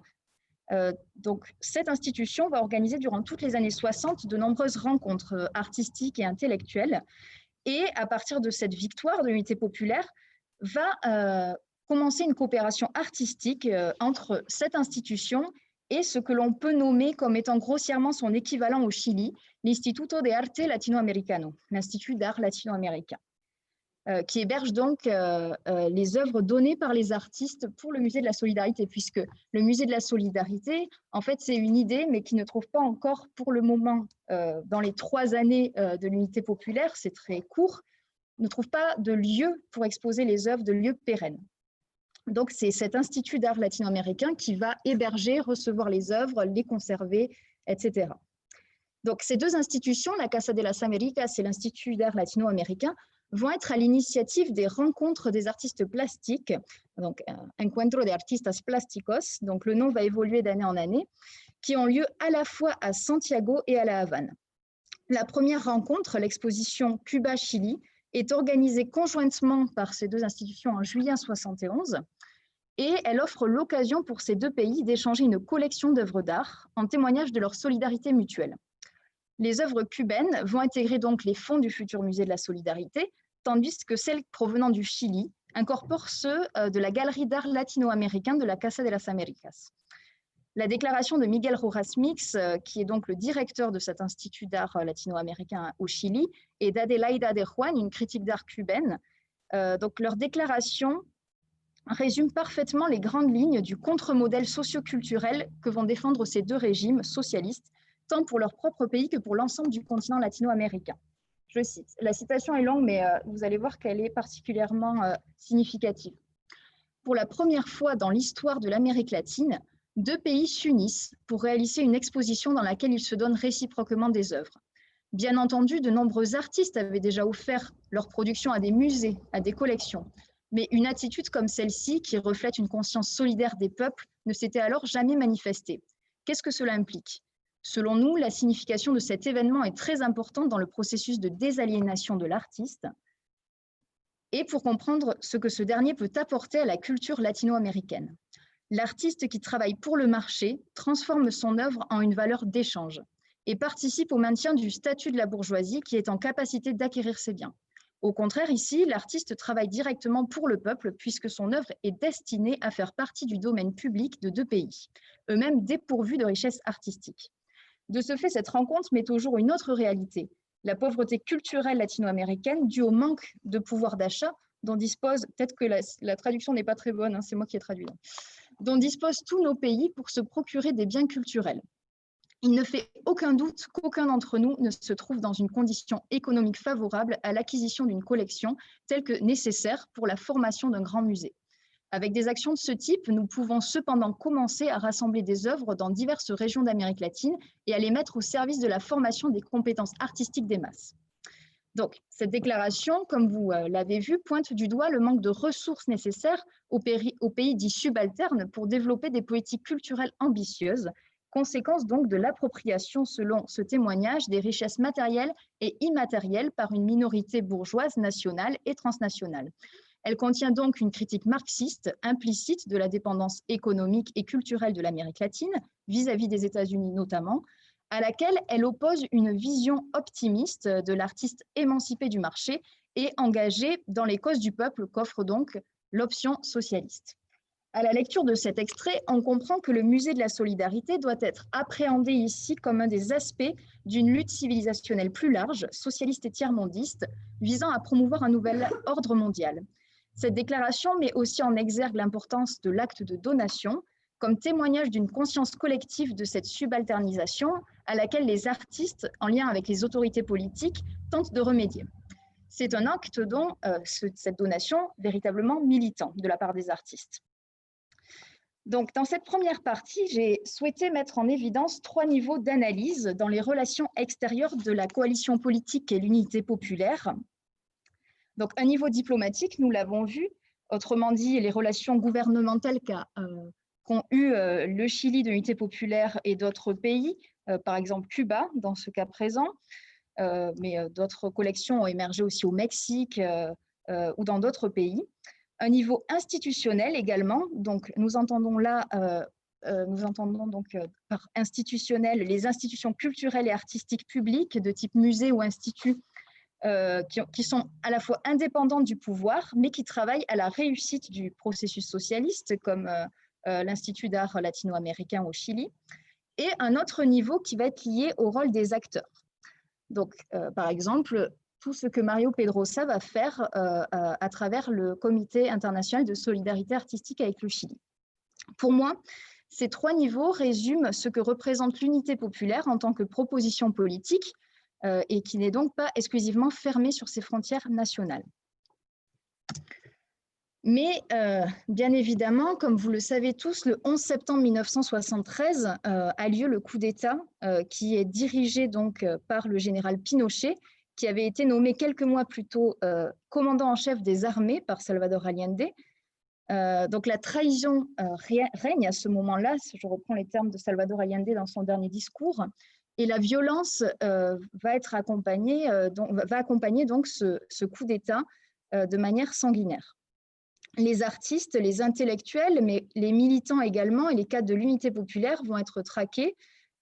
donc cette institution va organiser durant toutes les années 60 de nombreuses rencontres artistiques et intellectuelles. Et à partir de cette victoire de l'unité populaire, va commencer une coopération artistique entre cette institution et ce que l'on peut nommer comme étant grossièrement son équivalent au Chili, l'Instituto de Arte Latinoamericano, l'Institut d'art latino-américain, qui héberge donc les œuvres données par les artistes pour le Musée de la Solidarité, puisque le Musée de la Solidarité, en fait, c'est une idée, mais qui ne trouve pas encore pour le moment, dans les 3 années de l'unité populaire, c'est très court, ne trouve pas de lieu pour exposer les œuvres, de lieu pérenne. Donc, c'est cet Institut d'art latino-américain qui va héberger, recevoir les œuvres, les conserver, etc. Donc, ces deux institutions, la Casa de las Américas et l'Institut d'art latino-américain, vont être à l'initiative des rencontres des artistes plastiques, donc Encuentro de Artistas Plásticos, donc le nom va évoluer d'année en année, qui ont lieu à la fois à Santiago et à La Havane. La première rencontre, l'exposition Cuba-Chili, est organisée conjointement par ces deux institutions en juillet 1971 et elle offre l'occasion pour ces deux pays d'échanger une collection d'œuvres d'art en témoignage de leur solidarité mutuelle. Les œuvres cubaines vont intégrer donc les fonds du futur musée de la Solidarité, tandis que celles provenant du Chili incorporent ceux de la galerie d'art latino-américain de la Casa de las Américas. La déclaration de Miguel Rojas Mix, qui est donc le directeur de cet institut d'art latino-américain au Chili, et d'Adelaida de Juan, une critique d'art cubaine, donc leur déclaration résume parfaitement les grandes lignes du contre-modèle socio-culturel que vont défendre ces deux régimes socialistes, tant pour leur propre pays que pour l'ensemble du continent latino-américain. Je cite, la citation est longue, mais vous allez voir qu'elle est particulièrement significative. Pour la première fois dans l'histoire de l'Amérique latine, deux pays s'unissent pour réaliser une exposition dans laquelle ils se donnent réciproquement des œuvres. Bien entendu, de nombreux artistes avaient déjà offert leur production à des musées, à des collections, mais une attitude comme celle-ci, qui reflète une conscience solidaire des peuples, ne s'était alors jamais manifestée. Qu'est-ce que cela implique ? Selon nous, la signification de cet événement est très importante dans le processus de désaliénation de l'artiste et pour comprendre ce que ce dernier peut apporter à la culture latino-américaine. L'artiste qui travaille pour le marché transforme son œuvre en une valeur d'échange et participe au maintien du statut de la bourgeoisie qui est en capacité d'acquérir ses biens. Au contraire, ici, l'artiste travaille directement pour le peuple puisque son œuvre est destinée à faire partie du domaine public de deux pays, eux-mêmes dépourvus de richesse artistique. De ce fait, cette rencontre met au jour une autre réalité, la pauvreté culturelle latino-américaine due au manque de pouvoir d'achat dont dispose, peut-être que la traduction n'est pas très bonne, hein, c'est moi qui ai traduit, dont disposent tous nos pays pour se procurer des biens culturels. Il ne fait aucun doute qu'aucun d'entre nous ne se trouve dans une condition économique favorable à l'acquisition d'une collection telle que nécessaire pour la formation d'un grand musée. Avec des actions de ce type, nous pouvons cependant commencer à rassembler des œuvres dans diverses régions d'Amérique latine et à les mettre au service de la formation des compétences artistiques des masses. Donc, cette déclaration, comme vous l'avez vu, pointe du doigt le manque de ressources nécessaires aux pays dits subalternes pour développer des politiques culturelles ambitieuses, conséquence donc de l'appropriation, selon ce témoignage, des richesses matérielles et immatérielles par une minorité bourgeoise nationale et transnationale. Elle contient donc une critique marxiste implicite de la dépendance économique et culturelle de l'Amérique latine, vis-à-vis des États-Unis notamment, à laquelle elle oppose une vision optimiste de l'artiste émancipé du marché et engagé dans les causes du peuple qu'offre donc l'option socialiste. À la lecture de cet extrait, on comprend que le musée de la solidarité doit être appréhendé ici comme un des aspects d'une lutte civilisationnelle plus large, socialiste et tiers-mondiste, visant à promouvoir un nouvel ordre mondial. Cette déclaration met aussi en exergue l'importance de l'acte de donation, comme témoignage d'une conscience collective de cette subalternisation à laquelle les artistes, en lien avec les autorités politiques, tentent de remédier. C'est un acte dont cette donation véritablement militant de la part des artistes. Donc, dans cette première partie, j'ai souhaité mettre en évidence 3 niveaux d'analyse dans les relations extérieures de la coalition politique et l'unité populaire. Donc, un niveau diplomatique, nous l'avons vu, autrement dit, les relations gouvernementales qu'ont eu le Chili de l'unité populaire et d'autres pays, par exemple Cuba dans ce cas présent, mais d'autres collections ont émergé aussi au Mexique ou dans d'autres pays. Un niveau institutionnel également, donc nous entendons là, par institutionnel les institutions culturelles et artistiques publiques de type musée ou institut qui sont à la fois indépendantes du pouvoir, mais qui travaillent à la réussite du processus socialiste, comme l'Institut d'art latino-américain au Chili, et un autre niveau qui va être lié au rôle des acteurs. Donc, par exemple, tout ce que Mario Pedrosa va faire à travers le Comité international de solidarité artistique avec le Chili. Pour moi, ces 3 niveaux résument ce que représente l'unité populaire en tant que proposition politique et qui n'est donc pas exclusivement fermée sur ses frontières nationales. Mais bien évidemment, comme vous le savez tous, le 11 septembre 1973 a lieu le coup d'État qui est dirigé donc par le général Pinochet, qui avait été nommé quelques mois plus tôt commandant en chef des armées par Salvador Allende. Donc la trahison règne à ce moment-là, je reprends les termes de Salvador Allende dans son dernier discours, et la violence va accompagner donc ce coup d'État de manière sanguinaire. Les artistes, les intellectuels, mais les militants également et les cadres de l'unité populaire vont être traqués,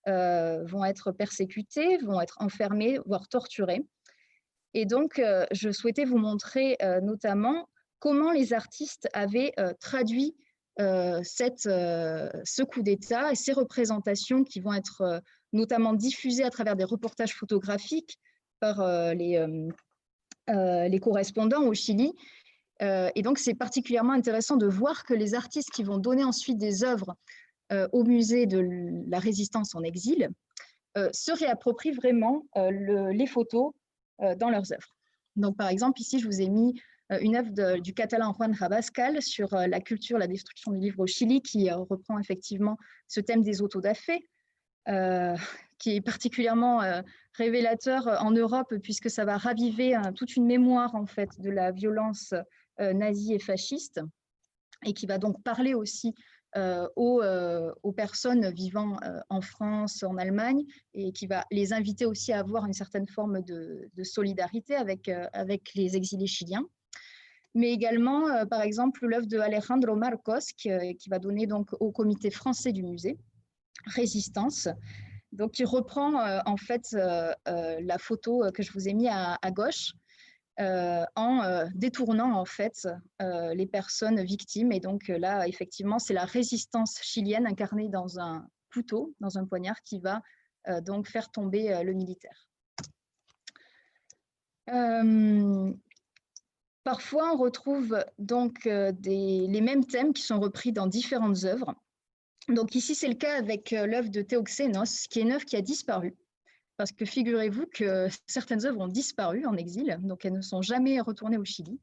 vont être persécutés, vont être enfermés, voire torturés. Et donc, je souhaitais vous montrer notamment comment les artistes avaient traduit ce coup d'État et ces représentations qui vont être notamment diffusées à travers des reportages photographiques par les correspondants au Chili. Et donc, c'est particulièrement intéressant de voir que les artistes qui vont donner ensuite des œuvres au musée de la résistance en exil se réapproprient vraiment les photos dans leurs œuvres. Donc, par exemple, ici, je vous ai mis une œuvre du catalan Juan Rabascal sur la culture, la destruction du livre au Chili, qui reprend effectivement ce thème des autodafés, qui est particulièrement révélateur en Europe, puisque ça va raviver toute une mémoire en fait, de la violence nazie et fasciste, et qui va donc parler aussi aux personnes vivant en France, en Allemagne, et qui va les inviter aussi à avoir une certaine forme de solidarité avec les exilés chiliens. Mais également, par exemple, l'œuvre de Alejandro Marcos, qui va donner donc au comité français du musée, Résistance, donc qui reprend en fait la photo que je vous ai mise à gauche, en détournant en fait les personnes victimes. Et donc là, effectivement, c'est la résistance chilienne incarnée dans un couteau, dans un poignard, qui va donc faire tomber le militaire. Parfois, on retrouve donc les mêmes thèmes qui sont repris dans différentes œuvres. Donc ici, c'est le cas avec l'œuvre de Théo Xénos, qui est une œuvre qui a disparu. Parce que figurez-vous que certaines œuvres ont disparu en exil, donc elles ne sont jamais retournées au Chili,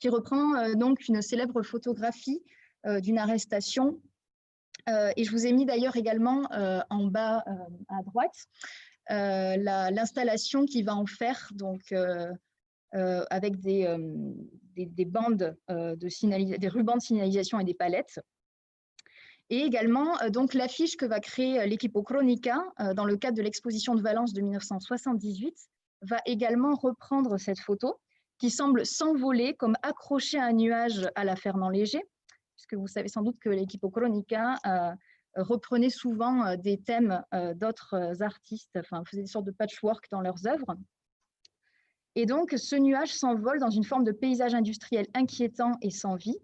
qui reprend donc une célèbre photographie d'une arrestation. Et je vous ai mis d'ailleurs également en bas à droite l'installation qui va en faire, donc avec des bandes des rubans de signalisation et des palettes. Et également donc l'affiche que va créer l'Equipo Chronica dans le cadre de l'exposition de Valence de 1978 va également reprendre cette photo qui semble s'envoler comme accrochée à un nuage à la Fernand Léger, puisque vous savez sans doute que l'Equipo Chronica reprenait souvent des thèmes d'autres artistes, enfin faisait des sortes de patchwork dans leurs œuvres. Et donc ce nuage s'envole dans une forme de paysage industriel inquiétant et sans vie.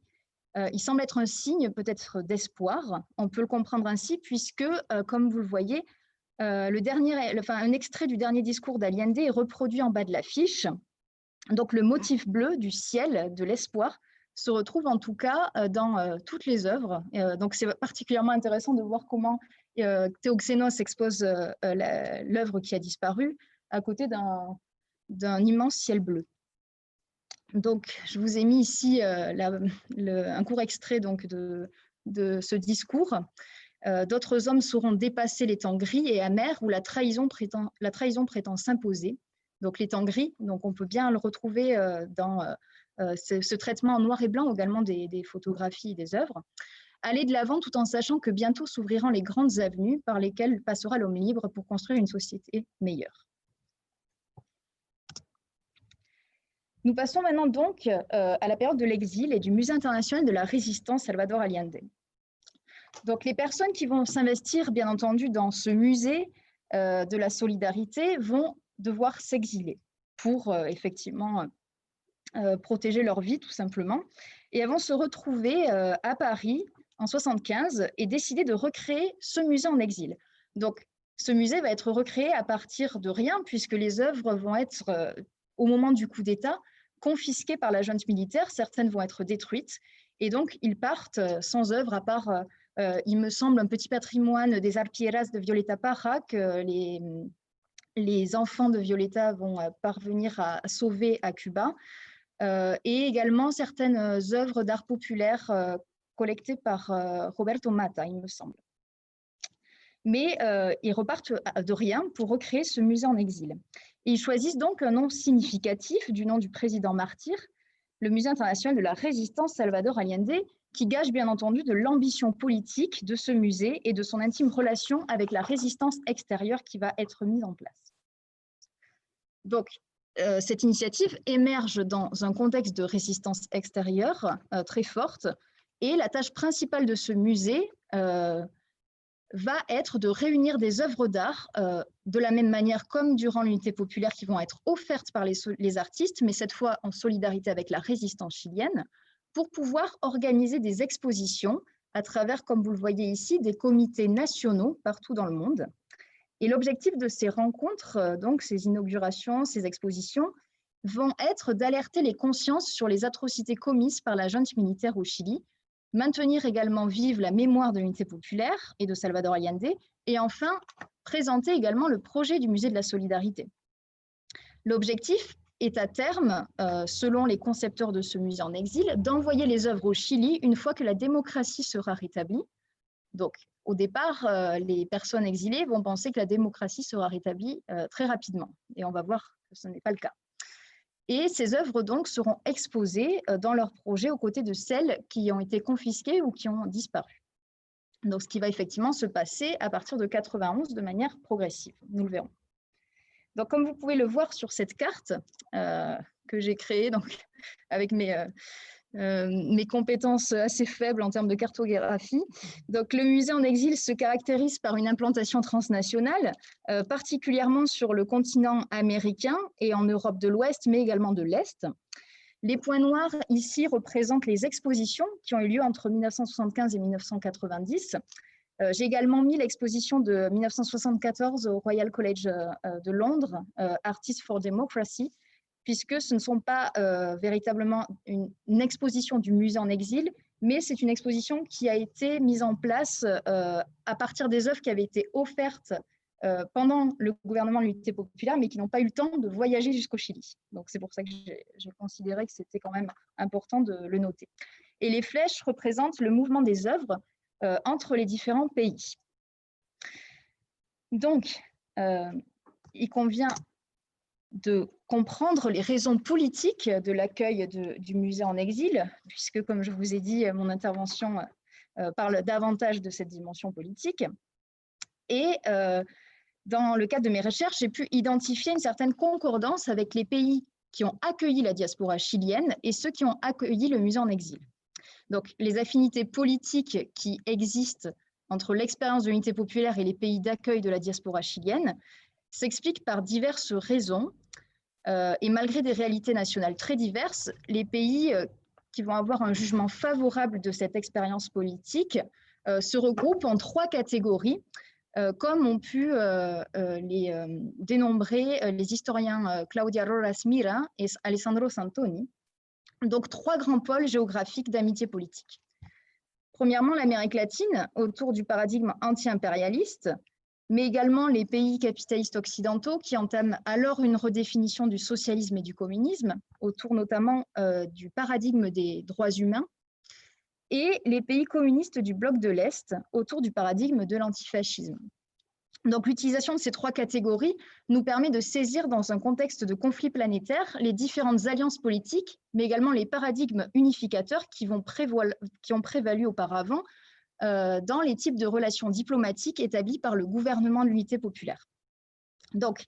Il semble être un signe peut-être d'espoir. On peut le comprendre ainsi puisque, comme vous le voyez, un extrait du dernier discours d'Allende est reproduit en bas de l'affiche. Donc le motif bleu du ciel, de l'espoir, se retrouve en tout cas dans toutes les œuvres. Donc c'est particulièrement intéressant de voir comment Théoxénos expose l'œuvre qui a disparu à côté d'un immense ciel bleu. Donc, je vous ai mis ici un court extrait donc, de ce discours. D'autres hommes sauront dépasser les temps gris et amers où la trahison prétend s'imposer. Donc, les temps gris, donc on peut bien le retrouver dans ce traitement en noir et blanc également des photographies et des œuvres. Aller de l'avant tout en sachant que bientôt s'ouvriront les grandes avenues par lesquelles passera l'homme libre pour construire une société meilleure. Nous passons maintenant donc à la période de l'exil et du Musée international de la résistance Salvador Allende. Donc les personnes qui vont s'investir bien entendu dans ce musée de la solidarité vont devoir s'exiler pour effectivement protéger leur vie tout simplement. Et elles vont se retrouver à Paris en 1975 et décider de recréer ce musée en exil. Donc ce musée va être recréé à partir de rien puisque les œuvres vont être au moment du coup d'État confisquées par la junte militaire, certaines vont être détruites, et donc ils partent sans œuvre à part, il me semble, un petit patrimoine des Arpilleras de Violeta Parra que les enfants de Violeta vont parvenir à sauver à Cuba, et également certaines œuvres d'art populaire collectées par Roberto Mata, il me semble. Mais ils repartent de rien pour recréer ce musée en exil. Et ils choisissent donc un nom significatif du nom du président martyr, le Musée international de la résistance Salvador Allende, qui gage bien entendu de l'ambition politique de ce musée et de son intime relation avec la résistance extérieure qui va être mise en place. Donc, cette initiative émerge dans un contexte de résistance extérieure très forte, et la tâche principale de ce musée va être de réunir des œuvres d'art de la même manière comme durant l'unité populaire qui vont être offertes par les artistes, mais cette fois en solidarité avec la résistance chilienne, pour pouvoir organiser des expositions à travers, comme vous le voyez ici, des comités nationaux partout dans le monde. Et l'objectif de ces rencontres, donc ces inaugurations, ces expositions, vont être d'alerter les consciences sur les atrocités commises par la junte militaire au Chili, maintenir également vive la mémoire de l'unité populaire et de Salvador Allende, et enfin, présenter également le projet du Musée de la Solidarité. L'objectif est à terme, selon les concepteurs de ce musée en exil, d'envoyer les œuvres au Chili une fois que la démocratie sera rétablie. Donc, au départ, les personnes exilées vont penser que la démocratie sera rétablie très rapidement, et on va voir que ce n'est pas le cas. Et ces œuvres donc seront exposées dans leur projet aux côtés de celles qui ont été confisquées ou qui ont disparu. Donc, ce qui va effectivement se passer à partir de 1991 de manière progressive, nous le verrons. Donc, comme vous pouvez le voir sur cette carte que j'ai créée donc, avec mes compétences assez faibles en termes de cartographie. Donc, le musée en exil se caractérise par une implantation transnationale, particulièrement sur le continent américain et en Europe de l'Ouest, mais également de l'Est. Les points noirs ici représentent les expositions qui ont eu lieu entre 1975 et 1990. J'ai également mis l'exposition de 1974 au Royal College de Londres, Artists for Democracy, puisque ce ne sont pas véritablement une exposition du musée en exil, mais c'est une exposition qui a été mise en place à partir des œuvres qui avaient été offertes pendant le gouvernement de l'unité populaire, mais qui n'ont pas eu le temps de voyager jusqu'au Chili. Donc c'est pour ça que j'ai considéré que c'était quand même important de le noter. Et les flèches représentent le mouvement des œuvres entre les différents pays. Donc, il convient de comprendre les raisons politiques de l'accueil du musée en exil, puisque, comme je vous ai dit, mon intervention parle davantage de cette dimension politique. Et dans le cadre de mes recherches, j'ai pu identifier une certaine concordance avec les pays qui ont accueilli la diaspora chilienne et ceux qui ont accueilli le musée en exil. Donc, les affinités politiques qui existent entre l'expérience de l'unité populaire et les pays d'accueil de la diaspora chilienne s'expliquent par diverses raisons. Et malgré des réalités nationales très diverses, les pays qui vont avoir un jugement favorable de cette expérience politique se regroupent en 3 catégories, comme ont pu les dénombrer les historiens Claudia Roras Mira et Alessandro Santoni. Donc 3 grands pôles géographiques d'amitié politique. Premièrement, l'Amérique latine, autour du paradigme anti-impérialiste, mais également les pays capitalistes occidentaux qui entament alors une redéfinition du socialisme et du communisme, autour notamment du paradigme des droits humains, et les pays communistes du bloc de l'Est, autour du paradigme de l'antifascisme. Donc l'utilisation de ces 3 catégories nous permet de saisir dans un contexte de conflit planétaire les différentes alliances politiques, mais également les paradigmes unificateurs qui ont prévalu auparavant dans les types de relations diplomatiques établies par le gouvernement de l'unité populaire. Donc,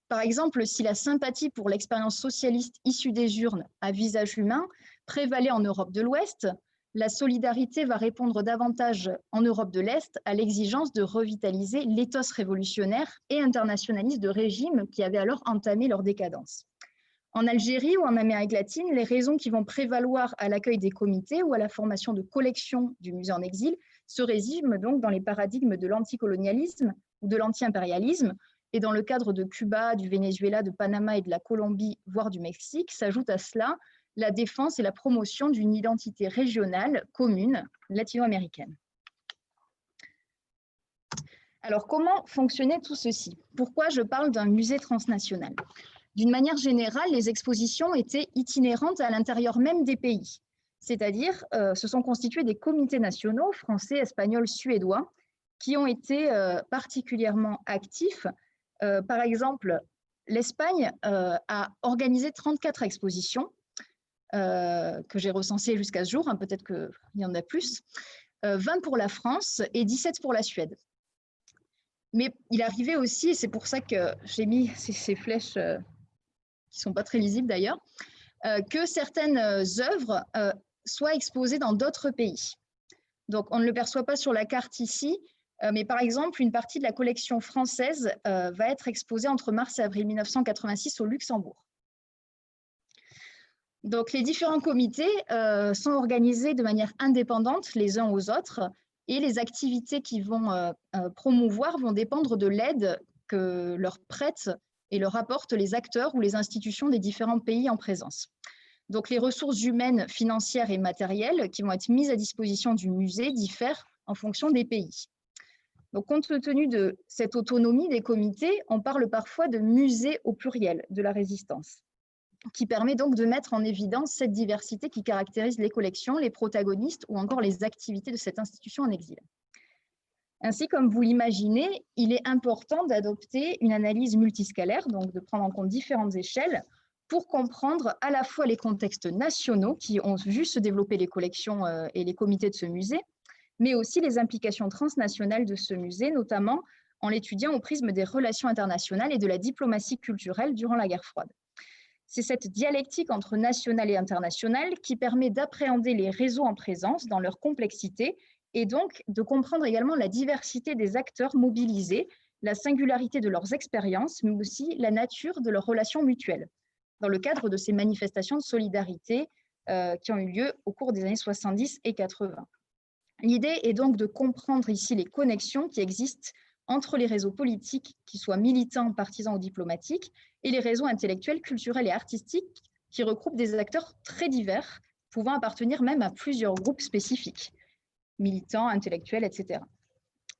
par exemple, si la sympathie pour l'expérience socialiste issue des urnes à visage humain prévalait en Europe de l'Ouest, la solidarité va répondre davantage en Europe de l'Est à l'exigence de revitaliser l'éthos révolutionnaire et internationaliste de régimes qui avaient alors entamé leur décadence. En Algérie ou en Amérique latine, les raisons qui vont prévaloir à l'accueil des comités ou à la formation de collections du musée en exil se résument donc dans les paradigmes de l'anticolonialisme ou de l'anti-impérialisme, et dans le cadre de Cuba, du Venezuela, de Panama et de la Colombie, voire du Mexique, s'ajoute à cela la défense et la promotion d'une identité régionale commune latino-américaine. Alors, comment fonctionnait tout ceci? Pourquoi je parle d'un musée transnational? D'une manière générale, les expositions étaient itinérantes à l'intérieur même des pays, c'est-à-dire se sont constitués des comités nationaux, français, espagnols, suédois, qui ont été particulièrement actifs. Par exemple, l'Espagne a organisé 34 expositions, que j'ai recensées jusqu'à ce jour, hein, peut-être qu'il y en a plus, 20 pour la France et 17 pour la Suède. Mais il arrivait aussi, et c'est pour ça que j'ai mis ces flèches qui ne sont pas très lisibles d'ailleurs, que certaines œuvres soient exposées dans d'autres pays. Donc, on ne le perçoit pas sur la carte ici, mais par exemple, une partie de la collection française va être exposée entre mars et avril 1986 au Luxembourg. Donc, les différents comités sont organisés de manière indépendante les uns aux autres, et les activités qu'ils vont promouvoir vont dépendre de l'aide que leur prêtent et leur apportent les acteurs ou les institutions des différents pays en présence. Donc, les ressources humaines, financières et matérielles qui vont être mises à disposition du musée diffèrent en fonction des pays. Donc, compte tenu de cette autonomie des comités, on parle parfois de musée au pluriel de la résistance, qui permet donc de mettre en évidence cette diversité qui caractérise les collections, les protagonistes ou encore les activités de cette institution en exil. Ainsi, comme vous l'imaginez, il est important d'adopter une analyse multiscalaire, donc de prendre en compte différentes échelles, pour comprendre à la fois les contextes nationaux qui ont vu se développer les collections et les comités de ce musée, mais aussi les implications transnationales de ce musée, notamment en l'étudiant au prisme des relations internationales et de la diplomatie culturelle durant la guerre froide. C'est cette dialectique entre national et international qui permet d'appréhender les réseaux en présence dans leur complexité et donc de comprendre également la diversité des acteurs mobilisés, la singularité de leurs expériences, mais aussi la nature de leurs relations mutuelles, dans le cadre de ces manifestations de solidarité qui ont eu lieu au cours des années 70 et 80. L'idée est donc de comprendre ici les connexions qui existent entre les réseaux politiques, qu'ils soient militants, partisans ou diplomatiques, et les réseaux intellectuels, culturels et artistiques qui regroupent des acteurs très divers, pouvant appartenir même à plusieurs groupes spécifiques, militants, intellectuels, etc.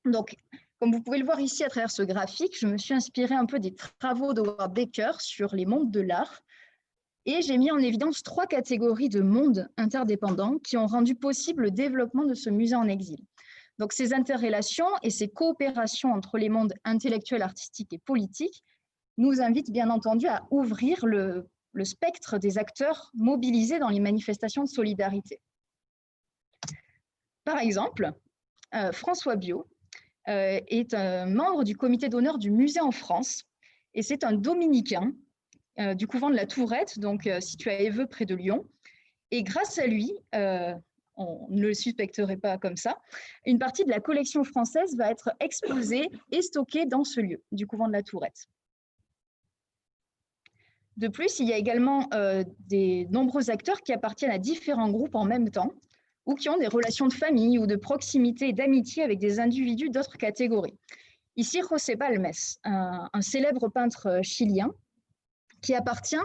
Donc, comme vous pouvez le voir ici à travers ce graphique, je me suis inspirée un peu des travaux de Howard Baker sur les mondes de l'art, et j'ai mis en évidence 3 catégories de mondes interdépendants qui ont rendu possible le développement de ce musée en exil. Donc, ces interrelations et ces coopérations entre les mondes intellectuels, artistiques et politiques nous invite bien entendu à ouvrir le spectre des acteurs mobilisés dans les manifestations de solidarité. Par exemple, François Biot est un membre du comité d'honneur du Musée en France et c'est un dominicain du couvent de la Tourette, donc situé à Évreux près de Lyon. Et grâce à lui, on ne le suspecterait pas comme ça, une partie de la collection française va être exposée et stockée dans ce lieu du couvent de la Tourette. De plus, il y a également des nombreux acteurs qui appartiennent à différents groupes en même temps ou qui ont des relations de famille ou de proximité et d'amitié avec des individus d'autres catégories. Ici, José Balmes, un célèbre peintre chilien qui appartient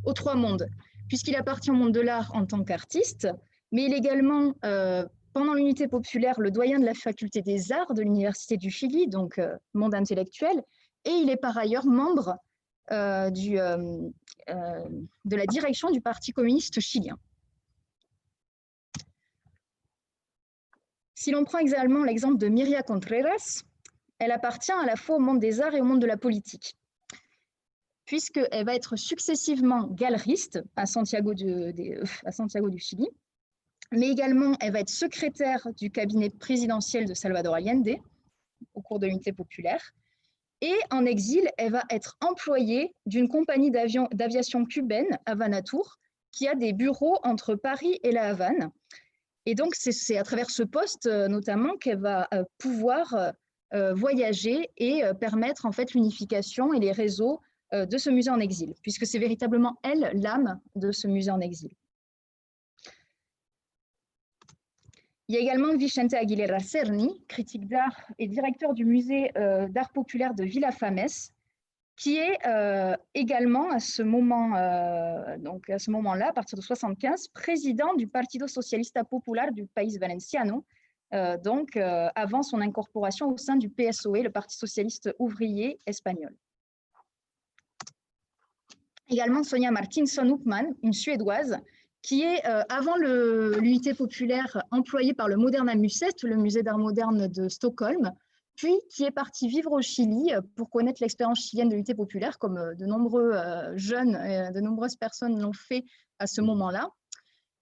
aux trois mondes, puisqu'il appartient au monde de l'art en tant qu'artiste, mais il est également, pendant l'unité populaire, le doyen de la faculté des arts de l'Université du Chili, donc monde intellectuel, et il est par ailleurs membre de la direction du Parti communiste chilien. Si l'on prend également l'exemple de Miria Contreras, elle appartient à la fois au monde des arts et au monde de la politique, puisqu'elle va être successivement galeriste à Santiago du Chili, mais également elle va être secrétaire du cabinet présidentiel de Salvador Allende au cours de l'unité populaire. Et en exil, elle va être employée d'une compagnie d'aviation cubaine, Havanatour, qui a des bureaux entre Paris et La Havane. Et donc, c'est à travers ce poste, notamment, qu'elle va pouvoir voyager et permettre en fait l'unification et les réseaux de ce musée en exil, puisque c'est véritablement elle, l'âme de ce musée en exil. Il y a également Vicente Aguilera Cerny, critique d'art et directeur du musée d'art populaire de Villafames, qui est également à ce moment-là, à partir de 1975, président du Partido Socialista Popular du País Valenciano, avant son incorporation au sein du PSOE, le Parti socialiste ouvrier espagnol. Également Sonia Martinsson-Uppman, une Suédoise, qui est, avant l'unité populaire, employée par le Moderna Museet, le musée d'art moderne de Stockholm, puis qui est partie vivre au Chili pour connaître l'expérience chilienne de l'unité populaire, comme de nombreux jeunes, de nombreuses personnes l'ont fait à ce moment-là.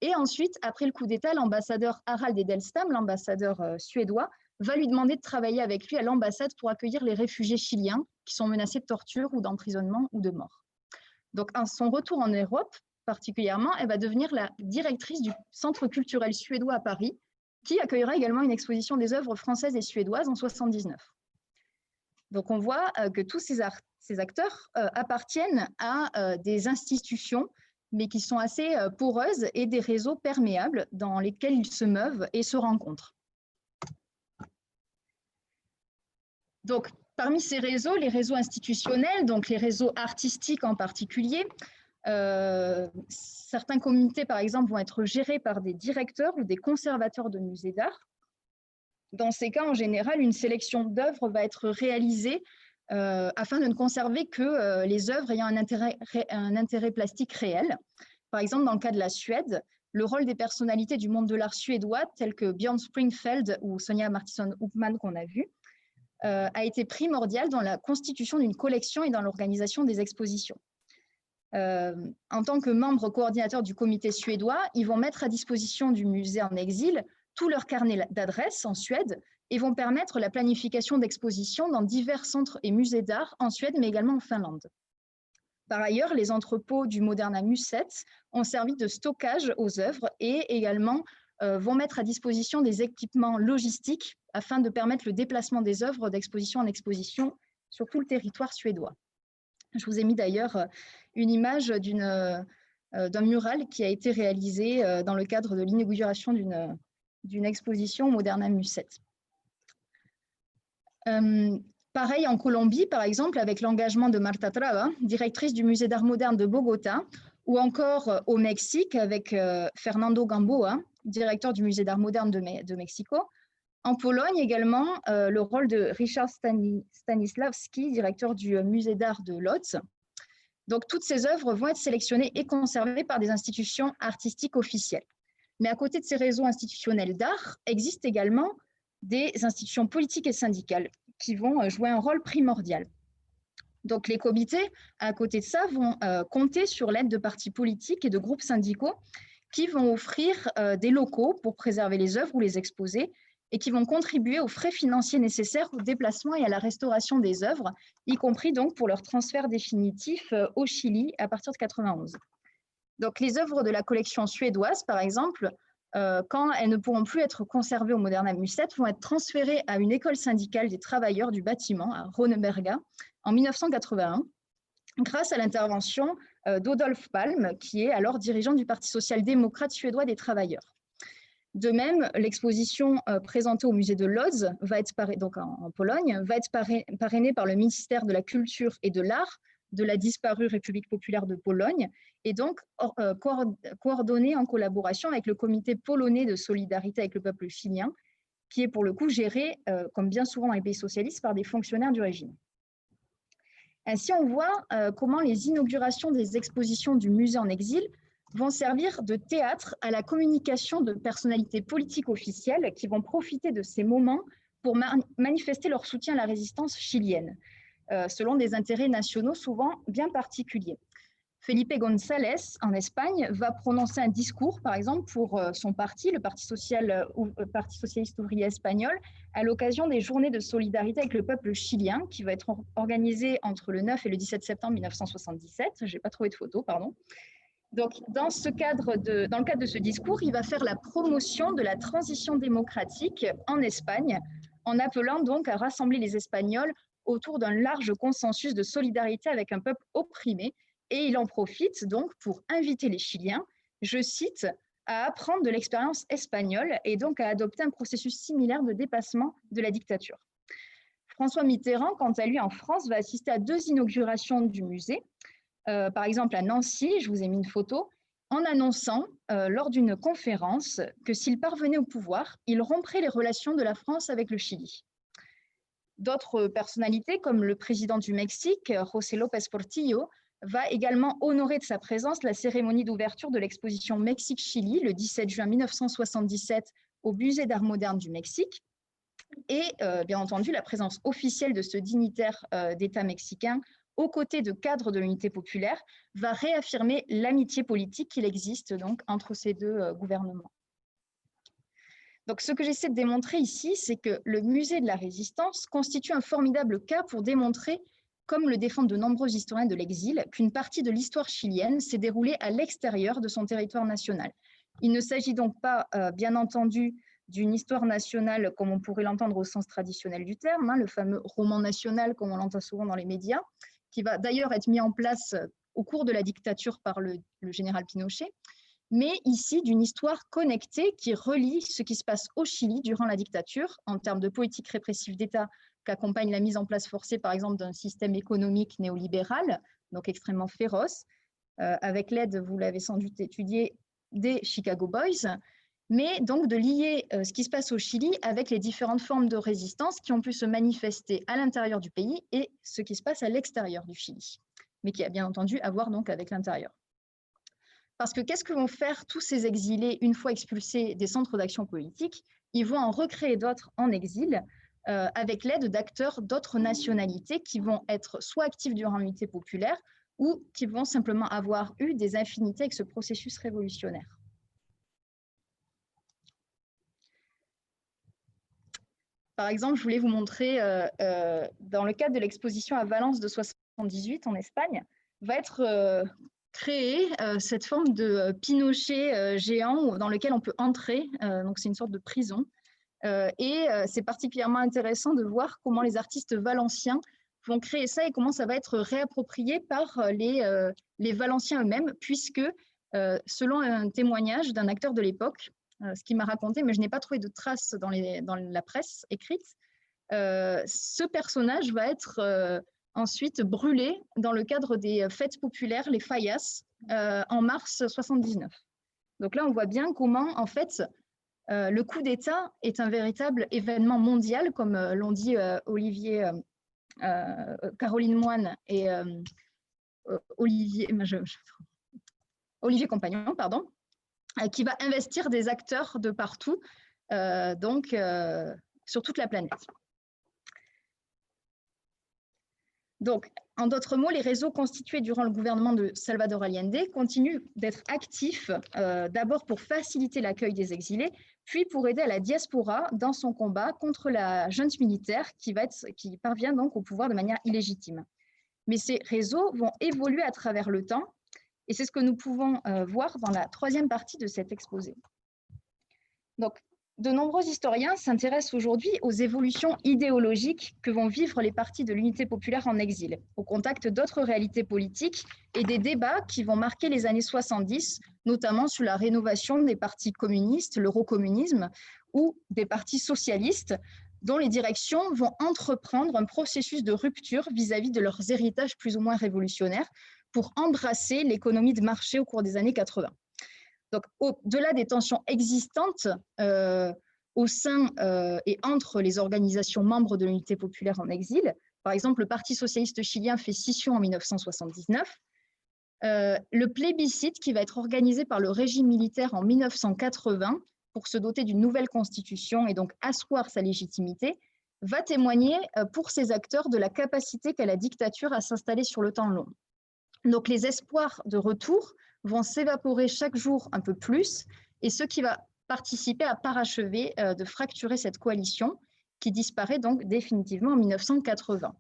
Et ensuite, après le coup d'État, l'ambassadeur Harald Edelstam, l'ambassadeur suédois, va lui demander de travailler avec lui à l'ambassade pour accueillir les réfugiés chiliens qui sont menacés de torture ou d'emprisonnement ou de mort. Donc, à son retour en Europe, particulièrement, elle va devenir la directrice du Centre culturel suédois à Paris, qui accueillera également une exposition des œuvres françaises et suédoises en 1979. Donc, on voit que tous ces acteurs appartiennent à des institutions, mais qui sont assez poreuses et des réseaux perméables dans lesquels ils se meuvent et se rencontrent. Donc, parmi ces réseaux, les réseaux institutionnels, donc les réseaux artistiques en particulier, certains comités, par exemple, vont être gérés par des directeurs ou des conservateurs de musées d'art. Dans ces cas, en général, une sélection d'œuvres va être réalisée afin de ne conserver que les œuvres ayant un intérêt plastique réel. Par exemple, dans le cas de la Suède, le rôle des personnalités du monde de l'art suédois, tels que Björn Springfeld ou Sonia Martinsson-Uppman qu'on a vu, a été primordial dans la constitution d'une collection et dans l'organisation des expositions. En tant que membre coordinateur du comité suédois, ils vont mettre à disposition du musée en exil tout leur carnet d'adresses en Suède et vont permettre la planification d'expositions dans divers centres et musées d'art en Suède, mais également en Finlande. Par ailleurs, les entrepôts du Moderna Museet ont servi de stockage aux œuvres et également vont mettre à disposition des équipements logistiques afin de permettre le déplacement des œuvres d'exposition en exposition sur tout le territoire suédois. Je vous ai mis d'ailleurs une image d'un mural qui a été réalisé dans le cadre de l'inauguration d'une exposition au Moderna Museet. Pareil en Colombie, par exemple, avec l'engagement de Marta Traba, directrice du musée d'art moderne de Bogota, ou encore au Mexique avec Fernando Gamboa, directeur du musée d'art moderne de Mexico. En Pologne également, le rôle de Richard Stanisławski, directeur du musée d'art de Łódź. Donc, toutes ces œuvres vont être sélectionnées et conservées par des institutions artistiques officielles. Mais à côté de ces réseaux institutionnels d'art, existent également des institutions politiques et syndicales qui vont jouer un rôle primordial. Donc, les comités, à côté de ça, vont compter sur l'aide de partis politiques et de groupes syndicaux qui vont offrir des locaux pour préserver les œuvres ou les exposer et qui vont contribuer aux frais financiers nécessaires au déplacement et à la restauration des œuvres, y compris donc pour leur transfert définitif au Chili à partir de 1991. Donc, les œuvres de la collection suédoise, par exemple, quand elles ne pourront plus être conservées au Moderna Museet, vont être transférées à une école syndicale des travailleurs du bâtiment à Rönneberga en 1981, grâce à l'intervention d'Adolf Palm, qui est alors dirigeant du Parti social-démocrate suédois des travailleurs. De même, l'exposition présentée au musée de Lodz, donc en Pologne, va être parrainée par le ministère de la Culture et de l'Art de la disparue République populaire de Pologne, et donc coordonnée en collaboration avec le comité polonais de solidarité avec le peuple chilien, qui est pour le coup géré, comme bien souvent dans les pays socialistes, par des fonctionnaires du régime. Ainsi, on voit comment les inaugurations des expositions du musée en exil vont servir de théâtre à la communication de personnalités politiques officielles qui vont profiter de ces moments pour manifester leur soutien à la résistance chilienne, selon des intérêts nationaux souvent bien particuliers. Felipe González, en Espagne, va prononcer un discours, par exemple, pour son parti, le Parti socialiste ouvrier espagnol, à l'occasion des journées de solidarité avec le peuple chilien, qui va être organisée entre le 9 et le 17 septembre 1977. Je n'ai pas trouvé de photo, pardon. Donc, dans le cadre de ce discours, il va faire la promotion de la transition démocratique en Espagne, en appelant donc à rassembler les Espagnols autour d'un large consensus de solidarité avec un peuple opprimé. Et il en profite donc pour inviter les Chiliens, je cite, à apprendre de l'expérience espagnole et donc à adopter un processus similaire de dépassement de la dictature. François Mitterrand, quant à lui, en France, va assister à 2 inaugurations du musée. Par exemple, à Nancy, je vous ai mis une photo, en annonçant, lors d'une conférence, que s'il parvenait au pouvoir, il romprait les relations de la France avec le Chili. D'autres personnalités, comme le président du Mexique, José López Portillo, va également honorer de sa présence la cérémonie d'ouverture de l'exposition Mexique-Chili le 17 juin 1977 au Musée d'Art moderne du Mexique. Et bien entendu, la présence officielle de ce dignitaire d'État mexicain aux côtés de cadres de l'unité populaire va réaffirmer l'amitié politique qu'il existe donc entre ces deux gouvernements. Donc, ce que j'essaie de démontrer ici, c'est que le musée de la Résistance constitue un formidable cas pour démontrer, comme le défendent de nombreux historiens de l'exil, qu'une partie de l'histoire chilienne s'est déroulée à l'extérieur de son territoire national. Il ne s'agit donc pas, bien entendu, d'une histoire nationale comme on pourrait l'entendre au sens traditionnel du terme, le fameux roman national comme on l'entend souvent dans les médias, qui va d'ailleurs être mis en place au cours de la dictature par le général Pinochet, mais ici d'une histoire connectée qui relie ce qui se passe au Chili durant la dictature en termes de politique répressive d'État qu'accompagne la mise en place forcée, par exemple, d'un système économique néolibéral, donc extrêmement féroce, avec l'aide, vous l'avez sans doute étudié, des Chicago Boys, mais donc de lier ce qui se passe au Chili avec les différentes formes de résistance qui ont pu se manifester à l'intérieur du pays et ce qui se passe à l'extérieur du Chili, mais qui a bien entendu à voir donc avec l'intérieur. Parce que qu'est-ce que vont faire tous ces exilés une fois expulsés des centres d'action politique? Ils vont en recréer d'autres en exil avec l'aide d'acteurs d'autres nationalités qui vont être soit actifs durant l'unité populaire ou qui vont simplement avoir eu des affinités avec ce processus révolutionnaire. Par exemple, je voulais vous montrer, dans le cadre de l'exposition à Valence de 78 en Espagne, va être créée cette forme de Pinochet géant dans lequel on peut entrer, donc c'est une sorte de prison. Et c'est particulièrement intéressant de voir comment les artistes valenciens vont créer ça et comment ça va être réapproprié par les Valenciens eux-mêmes, puisque selon un témoignage d'un acteur de l'époque, ce qu'il m'a raconté, mais je n'ai pas trouvé de traces dans la presse écrite, ce personnage va être ensuite brûlé dans le cadre des fêtes populaires, les Fallas, en mars 79. Donc là, on voit bien comment, en fait, le coup d'État est un véritable événement mondial, comme l'ont dit Caroline Moine et Olivier Compagnon, pardon, qui va investir des acteurs de partout, sur toute la planète. Donc, en d'autres mots, les réseaux constitués durant le gouvernement de Salvador Allende continuent d'être actifs, d'abord pour faciliter l'accueil des exilés, puis pour aider à la diaspora dans son combat contre la junte militaire qui parvient donc au pouvoir de manière illégitime. Mais ces réseaux vont évoluer à travers le temps, et c'est ce que nous pouvons voir dans la troisième partie de cet exposé. Donc, de nombreux historiens s'intéressent aujourd'hui aux évolutions idéologiques que vont vivre les partis de l'Unité populaire en exil, au contact d'autres réalités politiques et des débats qui vont marquer les années 70, notamment sur la rénovation des partis communistes, l'eurocommunisme, ou des partis socialistes, dont les directions vont entreprendre un processus de rupture vis-à-vis de leurs héritages plus ou moins révolutionnaires pour embrasser l'économie de marché au cours des années 80. Donc, au-delà des tensions existantes au sein et entre les organisations membres de l'Unité populaire en exil, par exemple, le Parti socialiste chilien fait scission en 1979, le plébiscite qui va être organisé par le régime militaire en 1980 pour se doter d'une nouvelle constitution et donc asseoir sa légitimité, va témoigner pour ses acteurs de la capacité qu'a la dictature à s'installer sur le temps long. Donc, les espoirs de retour vont s'évaporer chaque jour un peu plus, et ce qui va participer à parachever de fracturer cette coalition qui disparaît donc définitivement en 1980.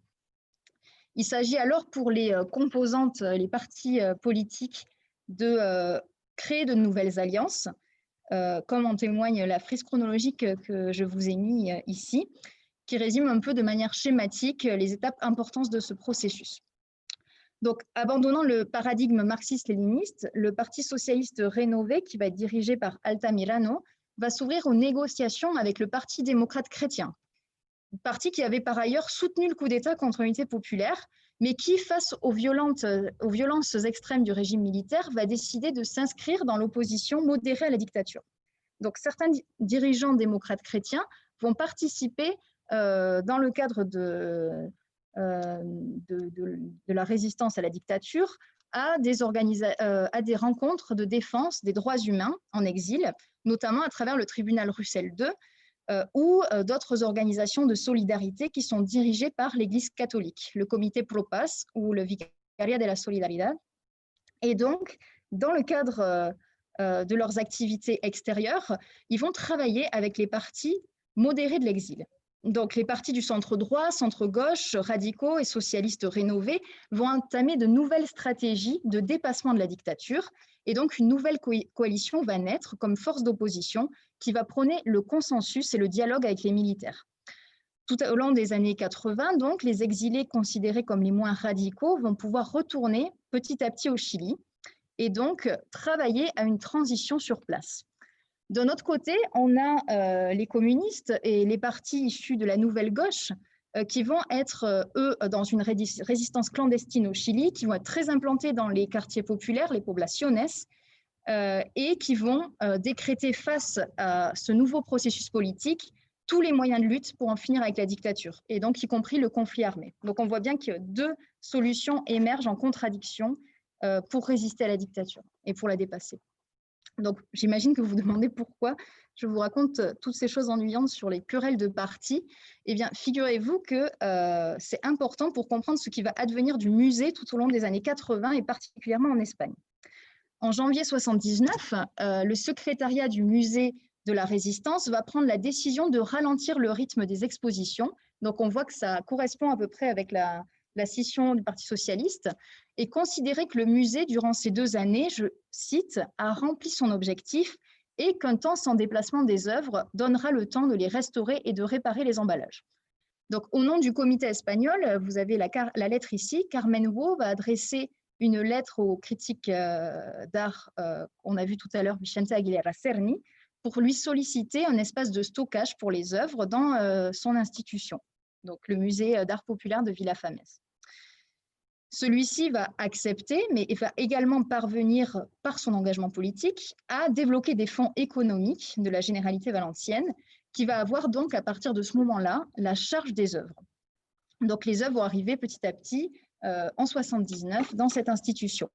Il s'agit alors pour les composantes, les partis politiques, de créer de nouvelles alliances, comme en témoigne la frise chronologique que je vous ai mis ici, qui résume un peu de manière schématique les étapes importantes de ce processus. Donc, abandonnant le paradigme marxiste-léniniste, le Parti socialiste rénové, qui va être dirigé par Altamirano, va s'ouvrir aux négociations avec le Parti démocrate chrétien, parti qui avait par ailleurs soutenu le coup d'État contre l'Unité populaire, mais qui, face aux violences extrêmes du régime militaire, va décider de s'inscrire dans l'opposition modérée à la dictature. Donc, certains dirigeants démocrates chrétiens vont participer dans le cadre de la résistance à la dictature à des rencontres de défense des droits humains en exil, notamment à travers le tribunal Russell II ou d'autres organisations de solidarité qui sont dirigées par l'Église catholique, le comité Pro Paz ou le Vicaria de la Solidaridad. Et donc, dans le cadre de leurs activités extérieures, ils vont travailler avec les partis modérés de l'exil. Donc, les partis du centre-droit, centre-gauche, radicaux et socialistes rénovés vont entamer de nouvelles stratégies de dépassement de la dictature. Et donc, une nouvelle coalition va naître comme force d'opposition qui va prôner le consensus et le dialogue avec les militaires. Tout au long des années 80, donc, les exilés considérés comme les moins radicaux vont pouvoir retourner petit à petit au Chili et donc travailler à une transition sur place. D'un autre côté, on a les communistes et les partis issus de la nouvelle gauche qui vont être, eux, dans une résistance clandestine au Chili, qui vont être très implantés dans les quartiers populaires, les poblaciones, et qui vont décréter face à ce nouveau processus politique tous les moyens de lutte pour en finir avec la dictature, et donc y compris le conflit armé. Donc on voit bien que deux solutions émergent en contradiction pour résister à la dictature et pour la dépasser. Donc, j'imagine que vous vous demandez pourquoi je vous raconte toutes ces choses ennuyantes sur les querelles de partis. Eh bien, figurez-vous que c'est important pour comprendre ce qui va advenir du musée tout au long des années 80 et particulièrement en Espagne. En janvier 79, le secrétariat du musée de la Résistance va prendre la décision de ralentir le rythme des expositions. Donc, on voit que ça correspond à peu près avec la scission du Parti socialiste, et considérer que le musée, durant ces 2 années, je cite, a rempli son objectif et qu'un temps sans déplacement des œuvres donnera le temps de les restaurer et de réparer les emballages. Donc, au nom du comité espagnol, vous avez la lettre ici, Carmen Wu va adresser une lettre au critique d'art, on a vu tout à l'heure, Vicente Aguilera Cerny, pour lui solliciter un espace de stockage pour les œuvres dans son institution, donc le musée d'art populaire de Villafames. Celui-ci va accepter, mais il va également parvenir, par son engagement politique, à débloquer des fonds économiques de la Généralité valencienne, qui va avoir donc, à partir de ce moment-là, la charge des œuvres. Donc, les œuvres vont arriver petit à petit, en 79, dans cette institution.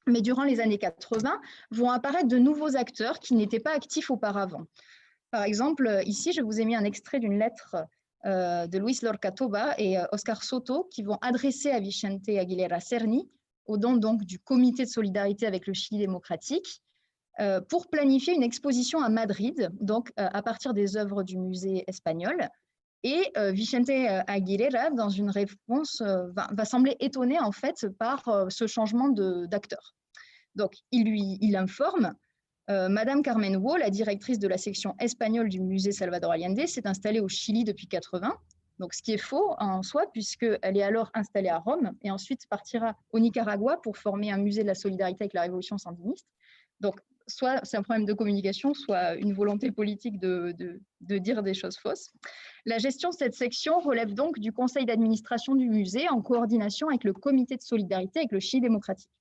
Mais durant les années 80, vont apparaître de nouveaux acteurs qui n'étaient pas actifs auparavant. Par exemple, ici, je vous ai mis un extrait d'une lettre de Luis Lorca Toba et Oscar Soto qui vont adresser à Vicente Aguilera Cerny, au nom donc du Comité de solidarité avec le Chili démocratique, pour planifier une exposition à Madrid, donc à partir des œuvres du musée espagnol. Et Vicente Aguilera, dans une réponse, va sembler étonné en fait par ce changement d'acteur. Donc, il informe Madame Carmen Wo, la directrice de la section espagnole du musée Salvador Allende, s'est installée au Chili depuis 80. Donc, ce qui est faux en soi, puisqu'elle est alors installée à Rome et ensuite partira au Nicaragua pour former un musée de la solidarité avec la révolution sandiniste. Donc, soit c'est un problème de communication, soit une volonté politique de dire des choses fausses. La gestion de cette section relève donc du conseil d'administration du musée en coordination avec le comité de solidarité avec le Chili démocratique.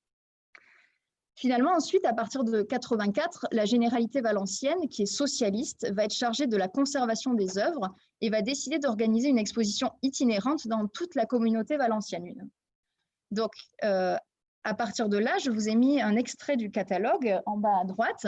Finalement, ensuite, à partir de 84, la Généralité valencienne, qui est socialiste, va être chargée de la conservation des œuvres et va décider d'organiser une exposition itinérante dans toute la communauté valencienne. Donc, à partir de là, je vous ai mis un extrait du catalogue en bas à droite.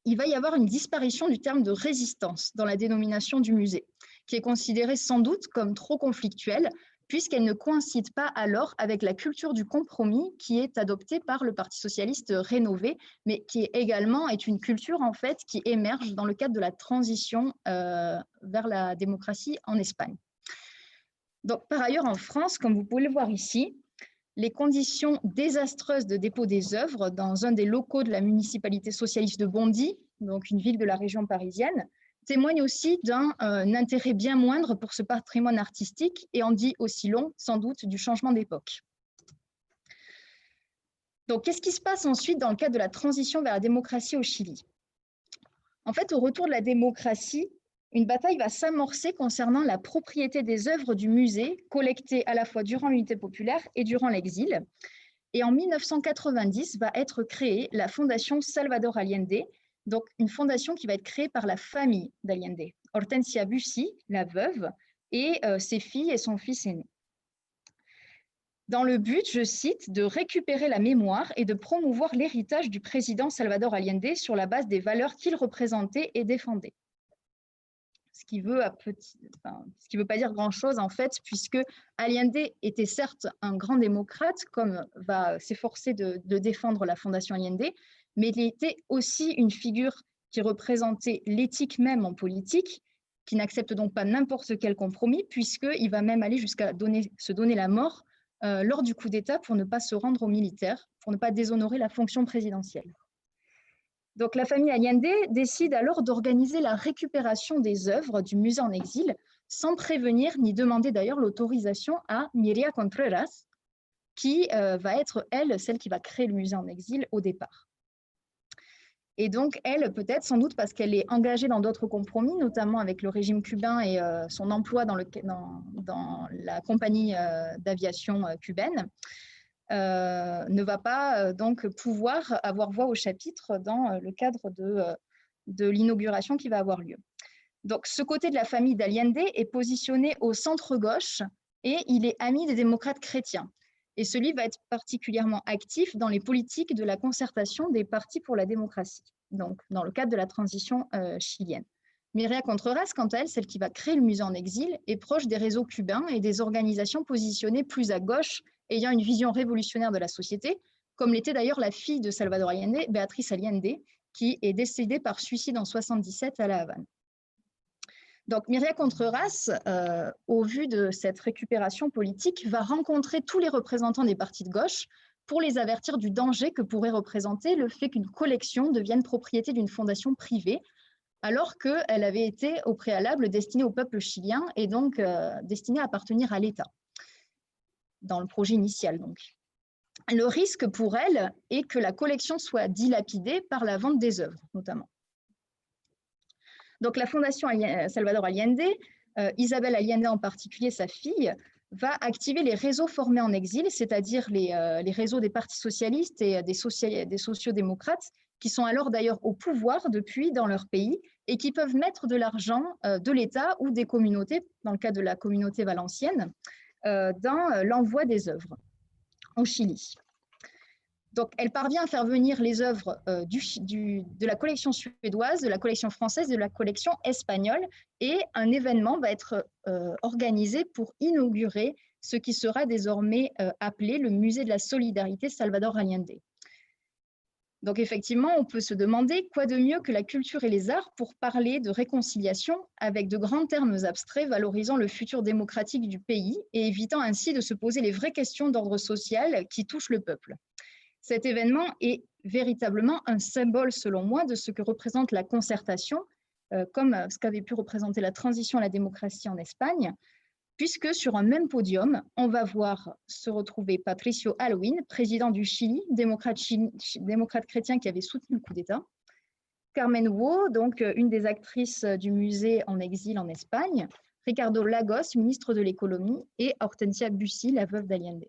Il va y avoir une disparition du terme de résistance dans la dénomination du musée, qui est considérée sans doute comme trop conflictuelle, puisqu'elle ne coïncide pas alors avec la culture du compromis qui est adoptée par le Parti socialiste rénové, mais qui également est une culture en fait qui émerge dans le cadre de la transition vers la démocratie en Espagne. Donc, par ailleurs, en France, comme vous pouvez le voir ici, les conditions désastreuses de dépôt des œuvres dans un des locaux de la municipalité socialiste de Bondy, donc une ville de la région parisienne, témoignent aussi d'un intérêt bien moindre pour ce patrimoine artistique et en dit aussi long, sans doute, du changement d'époque. Donc, qu'est-ce qui se passe ensuite dans le cadre de la transition vers la démocratie au Chili? En fait, au retour de la démocratie, une bataille va s'amorcer concernant la propriété des œuvres du musée, collectées à la fois durant l'unité populaire et durant l'exil. Et en 1990 va être créée la Fondation Salvador Allende, donc une fondation qui va être créée par la famille d'Allende, Hortensia Bussi, la veuve, et ses filles et son fils aîné. Dans le but, je cite, de récupérer la mémoire et de promouvoir l'héritage du président Salvador Allende sur la base des valeurs qu'il représentait et défendait. Ce qui veut pas dire grand-chose en fait, puisque Allende était certes un grand démocrate, comme va s'efforcer de défendre la Fondation Allende, mais il était aussi une figure qui représentait l'éthique même en politique, qui n'accepte donc pas n'importe quel compromis, puisqu'il va même aller jusqu'à se donner la mort lors du coup d'État pour ne pas se rendre aux militaires, pour ne pas déshonorer la fonction présidentielle. Donc la famille Allende décide alors d'organiser la récupération des œuvres du musée en exil, sans prévenir ni demander d'ailleurs l'autorisation à Miria Contreras, qui va être, elle, celle qui va créer le musée en exil au départ. Et donc, elle, peut-être, sans doute parce qu'elle est engagée dans d'autres compromis, notamment avec le régime cubain et son emploi dans la compagnie d'aviation cubaine, ne va pas donc pouvoir avoir voix au chapitre dans le cadre de l'inauguration qui va avoir lieu. Donc, ce côté de la famille d'Allende est positionné au centre-gauche et il est ami des démocrates chrétiens. Et celui va être particulièrement actif dans les politiques de la concertation des partis pour la démocratie, donc dans le cadre de la transition chilienne. Miria Contreras, quant à elle, celle qui va créer le musée en exil, est proche des réseaux cubains et des organisations positionnées plus à gauche, ayant une vision révolutionnaire de la société, comme l'était d'ailleurs la fille de Salvador Allende, Beatriz Allende, qui est décédée par suicide en 1977 à La Havane. Donc, Miria Contreras, au vu de cette récupération politique, va rencontrer tous les représentants des partis de gauche pour les avertir du danger que pourrait représenter le fait qu'une collection devienne propriété d'une fondation privée, alors qu'elle avait été au préalable destinée au peuple chilien et donc destinée à appartenir à l'État, dans le projet initial donc. Le risque pour elle est que la collection soit dilapidée par la vente des œuvres, notamment. Donc la Fondation Salvador Allende, Isabel Allende en particulier, sa fille, va activer les réseaux formés en exil, c'est-à-dire les réseaux des partis socialistes et des sociodémocrates, qui sont alors d'ailleurs au pouvoir depuis dans leur pays et qui peuvent mettre de l'argent de l'État ou des communautés, dans le cas de la communauté valencienne, dans l'envoi des œuvres au Chili. Donc, elle parvient à faire venir les œuvres de la collection suédoise, de la collection française, de la collection espagnole, et un événement va être organisé pour inaugurer ce qui sera désormais appelé le Musée de la Solidarité Salvador Allende. Donc effectivement, on peut se demander quoi de mieux que la culture et les arts pour parler de réconciliation avec de grands termes abstraits valorisant le futur démocratique du pays et évitant ainsi de se poser les vraies questions d'ordre social qui touchent le peuple. Cet événement est véritablement un symbole, selon moi, de ce que représente la concertation, comme ce qu'avait pu représenter la transition à la démocratie en Espagne, puisque sur un même podium, on va voir se retrouver Patricio Aylwin, président du Chili, démocrate chrétien qui avait soutenu le coup d'État, Carmen Wu, donc une des actrices du musée en exil en Espagne, Ricardo Lagos, ministre de l'économie, et Hortensia Bussi, la veuve d'Allende.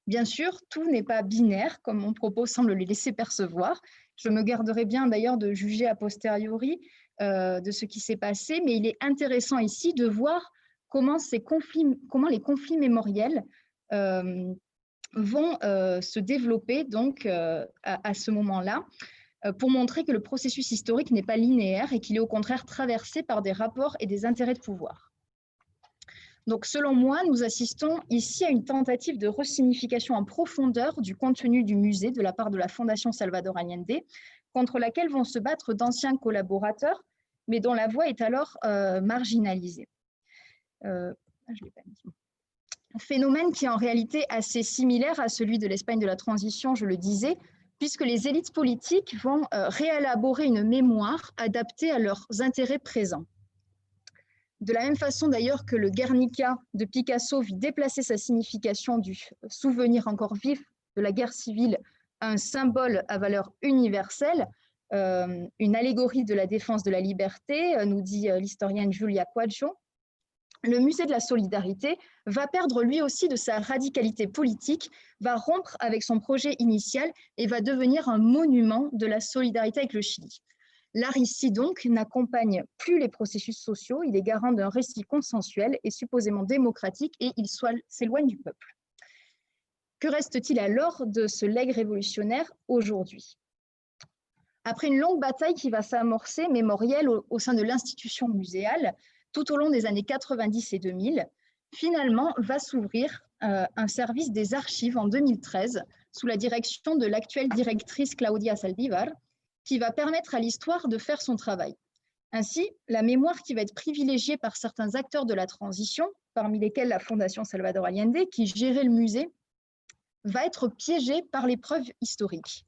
Bien sûr, tout n'est pas binaire, comme mon propos semble le laisser percevoir. Je me garderai bien d'ailleurs de juger a posteriori de ce qui s'est passé, mais il est intéressant ici de voir comment les conflits mémoriels vont se développer donc, à ce moment-là, pour montrer que le processus historique n'est pas linéaire et qu'il est au contraire traversé par des rapports et des intérêts de pouvoir. Donc, selon moi, nous assistons ici à une tentative de resignification en profondeur du contenu du musée de la part de la Fondation Salvador Allende, contre laquelle vont se battre d'anciens collaborateurs, mais dont la voix est alors marginalisée. Un phénomène qui est en réalité assez similaire à celui de l'Espagne de la transition, je le disais, puisque les élites politiques vont réélaborer une mémoire adaptée à leurs intérêts présents. De la même façon d'ailleurs que le Guernica de Picasso vit déplacer sa signification du souvenir encore vif de la guerre civile à un symbole à valeur universelle, une allégorie de la défense de la liberté, nous dit l'historienne Julia Quaggio, le musée de la solidarité va perdre lui aussi de sa radicalité politique, va rompre avec son projet initial et va devenir un monument de la solidarité avec le Chili. L'art ici donc n'accompagne plus les processus sociaux, il est garant d'un récit consensuel et supposément démocratique et il s'éloigne du peuple. Que reste-t-il alors de ce legs révolutionnaire aujourd'hui ? Après une longue bataille qui va s'amorcer mémorielle au sein de l'institution muséale, tout au long des années 90 et 2000, finalement va s'ouvrir un service des archives en 2013 sous la direction de l'actuelle directrice Claudia Saldívar, qui va permettre à l'histoire de faire son travail. Ainsi, la mémoire qui va être privilégiée par certains acteurs de la transition, parmi lesquels la Fondation Salvador Allende, qui gérait le musée, va être piégée par les preuves historiques.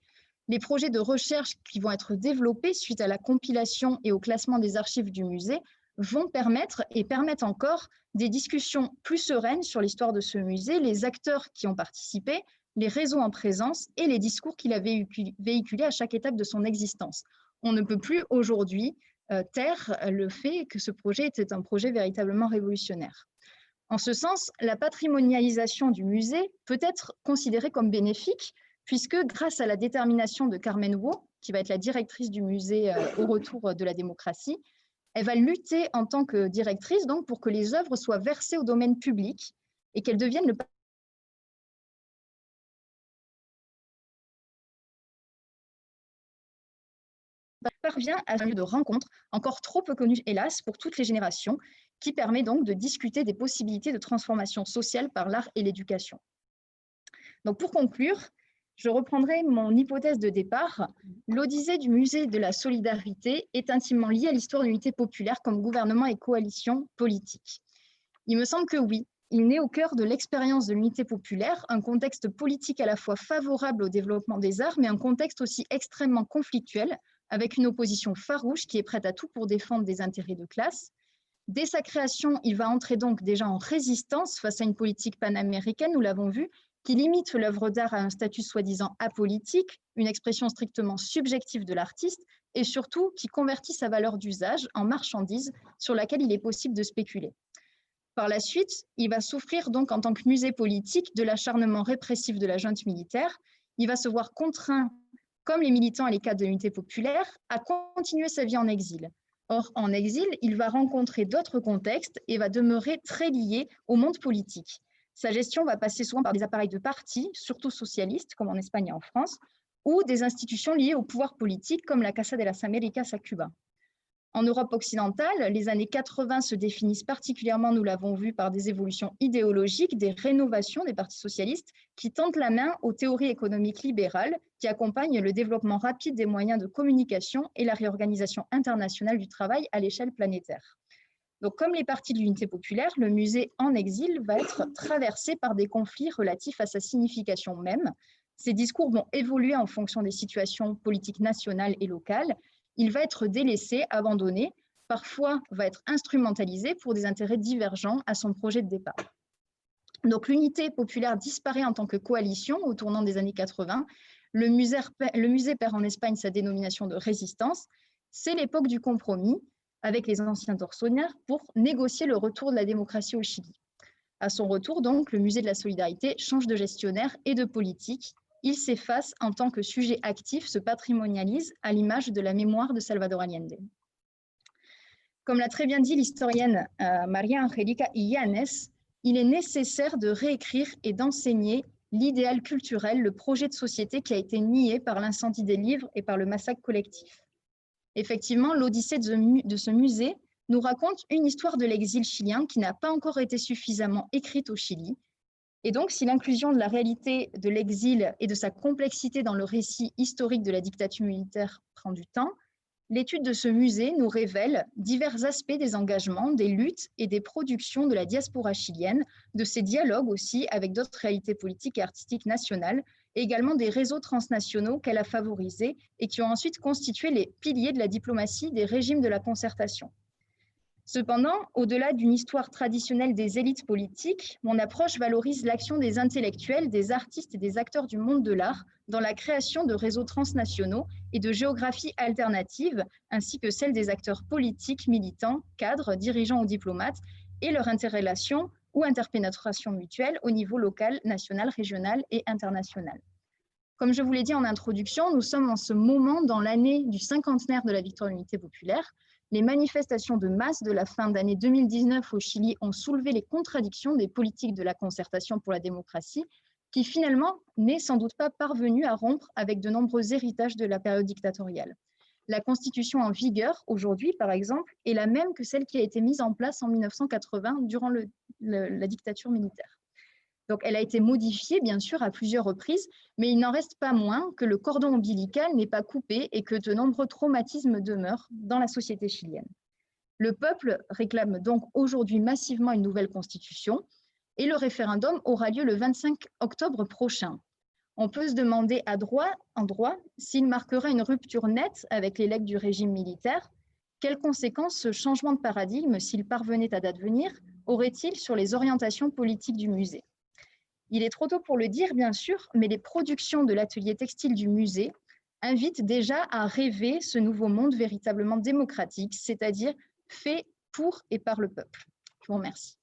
Les projets de recherche qui vont être développés suite à la compilation et au classement des archives du musée vont permettre et permettent encore des discussions plus sereines sur l'histoire de ce musée, les acteurs qui ont participé, les réseaux en présence et les discours qu'il a véhiculés à chaque étape de son existence. On ne peut plus aujourd'hui taire le fait que ce projet était un projet véritablement révolutionnaire. En ce sens, la patrimonialisation du musée peut être considérée comme bénéfique, puisque grâce à la détermination de Carmen Wu, qui va être la directrice du musée au retour de la démocratie, elle va lutter en tant que directrice donc, pour que les œuvres soient versées au domaine public et qu'elles deviennent le parvient à un lieu de rencontre encore trop peu connu, hélas, pour toutes les générations, qui permet donc de discuter des possibilités de transformation sociale par l'art et l'éducation. Donc pour conclure, je reprendrai mon hypothèse de départ. L'odyssée du musée de la solidarité est intimement liée à l'histoire de l'unité populaire comme gouvernement et coalition politique. Il me semble que oui, il naît au cœur de l'expérience de l'unité populaire, un contexte politique à la fois favorable au développement des arts, mais un contexte aussi extrêmement conflictuel, avec une opposition farouche qui est prête à tout pour défendre des intérêts de classe. Dès sa création, il va entrer donc déjà en résistance face à une politique panaméricaine, nous l'avons vu, qui limite l'œuvre d'art à un statut soi-disant apolitique, une expression strictement subjective de l'artiste, et surtout qui convertit sa valeur d'usage en marchandise sur laquelle il est possible de spéculer. Par la suite, il va souffrir donc en tant que musée politique de l'acharnement répressif de la junte militaire. Il va se voir contraint, comme les militants et les cadres de l'unité populaire, à continuer sa vie en exil. Or, en exil, il va rencontrer d'autres contextes et va demeurer très lié au monde politique. Sa gestion va passer souvent par des appareils de partis, surtout socialistes, comme en Espagne et en France, ou des institutions liées au pouvoir politique, comme la Casa de las Américas à Cuba. En Europe occidentale, les années 80 se définissent particulièrement, nous l'avons vu, par des évolutions idéologiques, des rénovations des partis socialistes qui tentent la main aux théories économiques libérales qui accompagnent le développement rapide des moyens de communication et la réorganisation internationale du travail à l'échelle planétaire. Donc, comme les partis de l'unité populaire, le musée en exil va être traversé par des conflits relatifs à sa signification même. Ces discours vont évoluer en fonction des situations politiques nationales et locales. Il va être délaissé, abandonné, parfois va être instrumentalisé pour des intérêts divergents à son projet de départ. Donc l'unité populaire disparaît en tant que coalition au tournant des années 80. Le musée perd en Espagne sa dénomination de résistance. C'est l'époque du compromis avec les anciens tortionnaires pour négocier le retour de la démocratie au Chili. À son retour, donc, le musée de la solidarité change de gestionnaire et de politique. Il s'efface en tant que sujet actif, se patrimonialise à l'image de la mémoire de Salvador Allende. Comme l'a très bien dit l'historienne María Angélica Illanes, il est nécessaire de réécrire et d'enseigner l'idéal culturel, le projet de société qui a été nié par l'incendie des livres et par le massacre collectif. Effectivement, l'Odyssée de ce musée nous raconte une histoire de l'exil chilien qui n'a pas encore été suffisamment écrite au Chili. Et donc, si l'inclusion de la réalité de l'exil et de sa complexité dans le récit historique de la dictature militaire prend du temps, l'étude de ce musée nous révèle divers aspects des engagements, des luttes et des productions de la diaspora chilienne, de ses dialogues aussi avec d'autres réalités politiques et artistiques nationales, et également des réseaux transnationaux qu'elle a favorisés et qui ont ensuite constitué les piliers de la diplomatie des régimes de la concertation. Cependant, au-delà d'une histoire traditionnelle des élites politiques, mon approche valorise l'action des intellectuels, des artistes et des acteurs du monde de l'art dans la création de réseaux transnationaux et de géographies alternatives, ainsi que celle des acteurs politiques, militants, cadres, dirigeants ou diplomates, et leur interrelation ou interpénétration mutuelle au niveau local, national, régional et international. Comme je vous l'ai dit en introduction, nous sommes en ce moment dans l'année du cinquantenaire de la victoire de l'unité populaire. Les manifestations de masse de la fin d'année 2019 au Chili ont soulevé les contradictions des politiques de la concertation pour la démocratie, qui finalement n'est sans doute pas parvenue à rompre avec de nombreux héritages de la période dictatoriale. La constitution en vigueur aujourd'hui, par exemple, est la même que celle qui a été mise en place en 1980 durant la dictature militaire. Donc, elle a été modifiée, bien sûr, à plusieurs reprises, mais il n'en reste pas moins que le cordon ombilical n'est pas coupé et que de nombreux traumatismes demeurent dans la société chilienne. Le peuple réclame donc aujourd'hui massivement une nouvelle constitution et le référendum aura lieu le 25 octobre prochain. On peut se demander en droit s'il marquera une rupture nette avec les legs du régime militaire. Quelles conséquences ce changement de paradigme, s'il parvenait à d'advenir, aurait-il sur les orientations politiques du musée ? Il est trop tôt pour le dire, bien sûr, mais les productions de l'atelier textile du musée invitent déjà à rêver ce nouveau monde véritablement démocratique, c'est-à-dire fait pour et par le peuple. Je vous remercie.